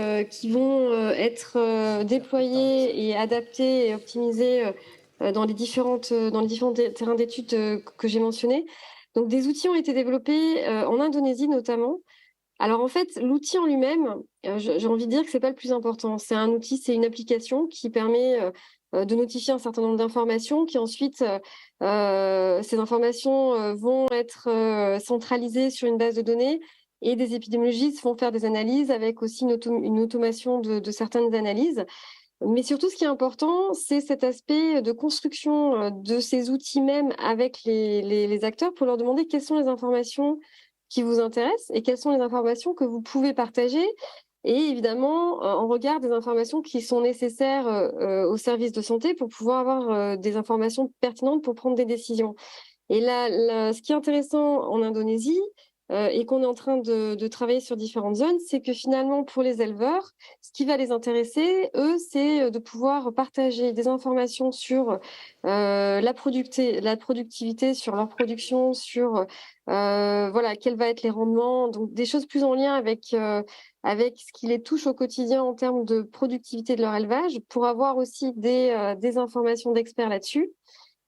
vont être déployés et adaptés et optimisés dans les différents terrains d'études que j'ai mentionnés. Donc, des outils ont été développés en Indonésie notamment. Alors, en fait, l'outil en lui-même, j'ai envie de dire que ce n'est pas le plus important. C'est un outil, c'est une application qui permet de notifier un certain nombre d'informations qui ensuite, ces informations vont être centralisées sur une base de données et des épidémiologistes vont faire des analyses avec aussi une automation de certaines analyses. Mais surtout, ce qui est important, c'est cet aspect de construction de ces outils même avec les acteurs pour leur demander quelles sont les informations qui vous intéressent et quelles sont les informations que vous pouvez partager. Et évidemment, en regard des informations qui sont nécessaires aux services de santé pour pouvoir avoir des informations pertinentes pour prendre des décisions. Et là, ce qui est intéressant en Indonésie, et qu'on est en train de travailler sur différentes zones, c'est que finalement, pour les éleveurs, ce qui va les intéresser, eux, c'est de pouvoir partager des informations sur la productivité, sur leur production, sur quels vont être les rendements, donc des choses plus en lien avec ce qui les touche au quotidien en termes de productivité de leur élevage, pour avoir aussi des informations d'experts là-dessus.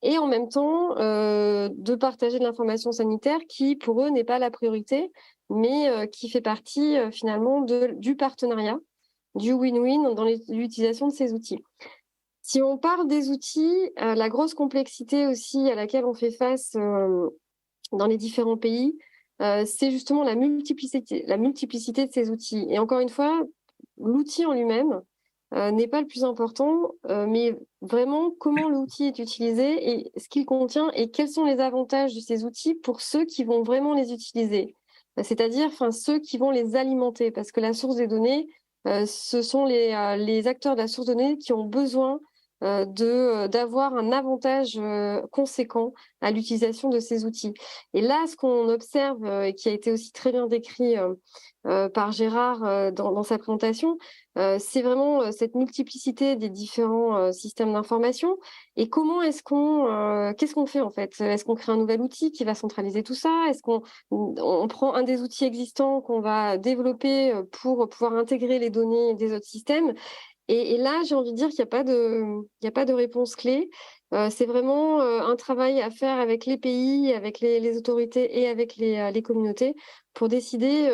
Et en même temps, de partager de l'information sanitaire qui, pour eux, n'est pas la priorité, mais qui fait partie finalement du partenariat du win-win dans l'utilisation de ces outils. Si on parle des outils, la grosse complexité aussi à laquelle on fait face dans les différents pays, c'est justement la multiplicité de ces outils. Et encore une fois, l'outil en lui-même n'est pas le plus important, mais vraiment comment l'outil est utilisé et ce qu'il contient et quels sont les avantages de ces outils pour ceux qui vont vraiment les utiliser. C'est-à-dire ceux qui vont les alimenter, parce que la source des données, ce sont les acteurs de la source de données qui ont besoin d'avoir un avantage conséquent à l'utilisation de ces outils. Et là, ce qu'on observe, et qui a été aussi très bien décrit par Gérard dans sa présentation, c'est vraiment cette multiplicité des différents systèmes d'information. Et comment qu'est-ce qu'on fait en fait? Est-ce qu'on crée un nouvel outil qui va centraliser tout ça? Est-ce qu'on prend un des outils existants qu'on va développer pour pouvoir intégrer les données des autres systèmes? Et là, j'ai envie de dire qu'il n'y a pas de réponse clé. C'est vraiment un travail à faire avec les pays, avec les autorités et avec les communautés pour décider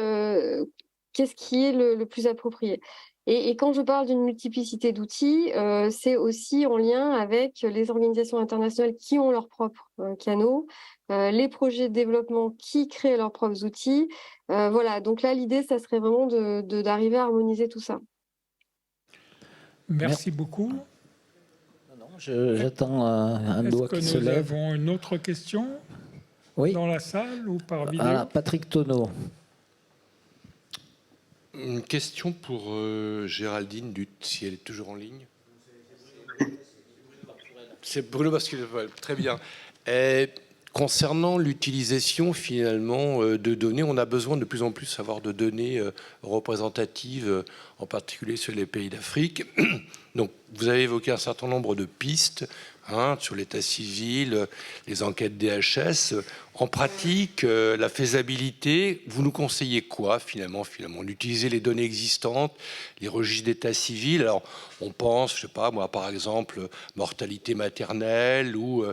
qu'est-ce qui est le plus approprié. Et quand je parle d'une multiplicité d'outils, c'est aussi en lien avec les organisations internationales qui ont leurs propres canaux, les projets de développement qui créent leurs propres outils. Voilà, donc là, l'idée, ça serait vraiment d'arriver à harmoniser tout ça. Merci beaucoup. Non, j'attends un doigt qui se Est-ce que nous lève. avons une autre question Oui. dans la salle ou par vidéo? Voilà, Patrick Tonneau. Une question pour Géraldine Duth, si elle est toujours en ligne. C'est Bruno Bascuel, très bien. Concernant l'utilisation finalement de données, on a besoin de plus en plus d'avoir de données représentatives, en particulier sur les pays d'Afrique. Donc, vous avez évoqué un certain nombre de pistes sur l'état civil, les enquêtes DHS. En pratique, la faisabilité, vous nous conseillez quoi finalement d'utiliser les données existantes, les registres d'état civil. Alors, on pense, je sais pas moi, par exemple, mortalité maternelle ou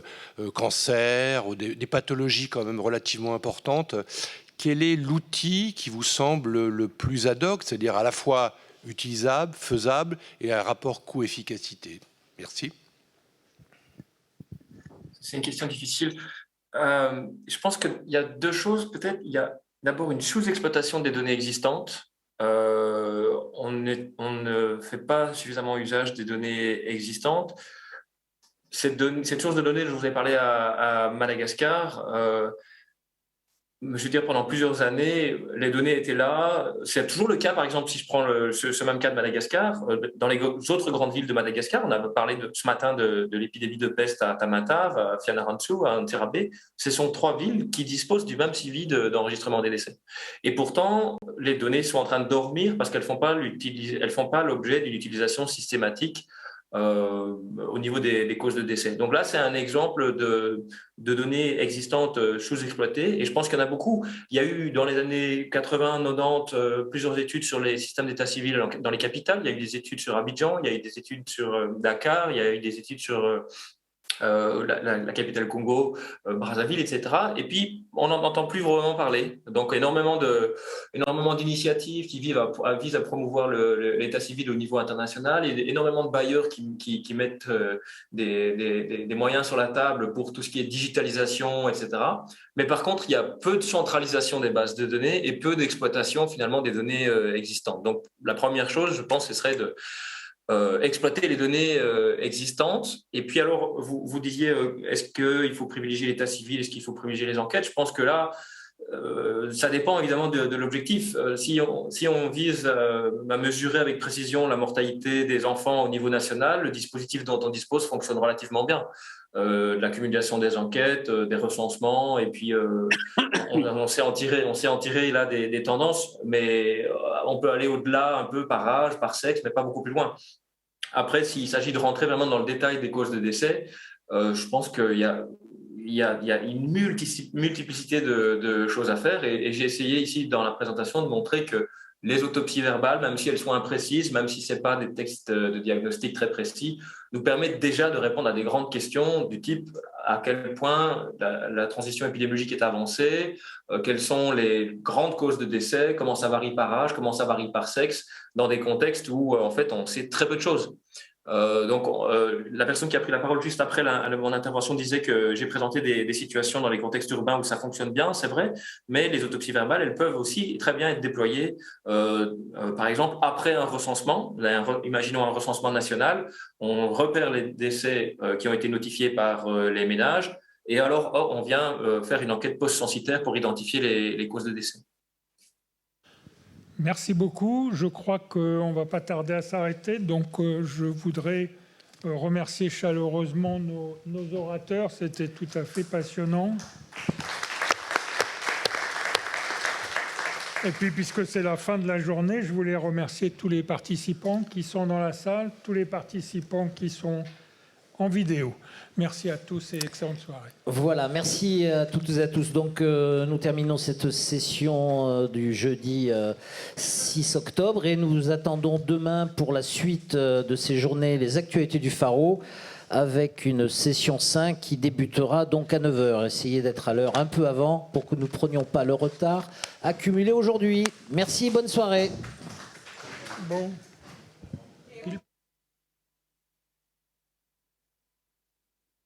cancer, ou des pathologies quand même relativement importantes. Quel est l'outil qui vous semble le plus ad hoc, c'est-à-dire à la fois utilisable, faisable et un rapport coût-efficacité? Merci. C'est une question difficile. Je pense qu'il y a deux choses. Peut-être il y a d'abord une sous-exploitation des données existantes. On ne fait pas suffisamment usage des données existantes. Cette source de données dont je vous ai parlé à Madagascar, je veux dire, pendant plusieurs années, les données étaient là. C'est toujours le cas, par exemple, si je prends ce même cas de Madagascar, dans les autres grandes villes de Madagascar, on a parlé ce matin de l'épidémie de peste à Tamatave, à Fianarantsoa, à Ntirabe. Ce sont 3 villes qui disposent du même suivi d'enregistrement des décès. Et pourtant, les données sont en train de dormir parce qu'elles ne font pas l'objet d'une utilisation systématique au niveau des causes de décès. Donc là, c'est un exemple de données existantes sous-exploitées et je pense qu'il y en a beaucoup. Il y a eu dans les années 80, 90 plusieurs études sur les systèmes d'état civil dans les capitales. Il y a eu des études sur Abidjan, il y a eu des études sur Dakar, il y a eu des études sur la capitale Congo, Brazzaville, etc. Et puis, on n'en entend plus vraiment parler. Donc, énormément d'initiatives qui visent à promouvoir l'état civil au niveau international et énormément de bailleurs qui mettent des moyens sur la table pour tout ce qui est digitalisation, etc. Mais par contre, il y a peu de centralisation des bases de données et peu d'exploitation finalement des données existantes. Donc, la première chose, je pense, ce serait de exploiter les données existantes. Et puis alors, vous disiez, est-ce qu'il faut privilégier l'état civil, est-ce qu'il faut privilégier les enquêtes? Je pense que là, ça dépend évidemment de l'objectif. Si on vise à mesurer avec précision la mortalité des enfants au niveau national, le dispositif dont on dispose fonctionne relativement bien. L'accumulation des enquêtes, des recensements, et puis on sait en tirer là des tendances, mais on peut aller au-delà un peu par âge, par sexe, mais pas beaucoup plus loin. Après, s'il s'agit de rentrer vraiment dans le détail des causes de décès, je pense qu'il y a une multiplicité de choses à faire et j'ai essayé ici dans la présentation de montrer que les autopsies verbales, même si elles sont imprécises, même si ce n'est pas des textes de diagnostic très précis, nous permettent déjà de répondre à des grandes questions du type à quel point la transition épidémiologique est avancée, quelles sont les grandes causes de décès, comment ça varie par âge, comment ça varie par sexe, dans des contextes où en fait on sait très peu de choses. Donc, la personne qui a pris la parole juste après mon intervention disait que j'ai présenté des situations dans les contextes urbains où ça fonctionne bien, c'est vrai, mais les autopsies verbales, elles peuvent aussi très bien être déployées, par exemple, après un recensement. Imaginons un recensement national, on repère les décès qui ont été notifiés par les ménages, et alors on vient faire une enquête post-censitaire pour identifier les causes de décès. Merci beaucoup. Je crois qu'on ne va pas tarder à s'arrêter. Donc, je voudrais remercier chaleureusement nos orateurs. C'était tout à fait passionnant. Et puis, puisque c'est la fin de la journée, je voulais remercier tous les participants qui sont dans la salle, tous les participants qui sont en vidéo. Merci à tous et excellente soirée. Voilà, merci à toutes et à tous. Donc, nous terminons cette session du jeudi 6 octobre et nous attendons demain pour la suite de ces journées les actualités du Pharo avec une session 5 qui débutera donc à 9h. Essayez d'être à l'heure un peu avant pour que nous ne prenions pas le retard accumulé aujourd'hui. Merci, bonne soirée. Bon.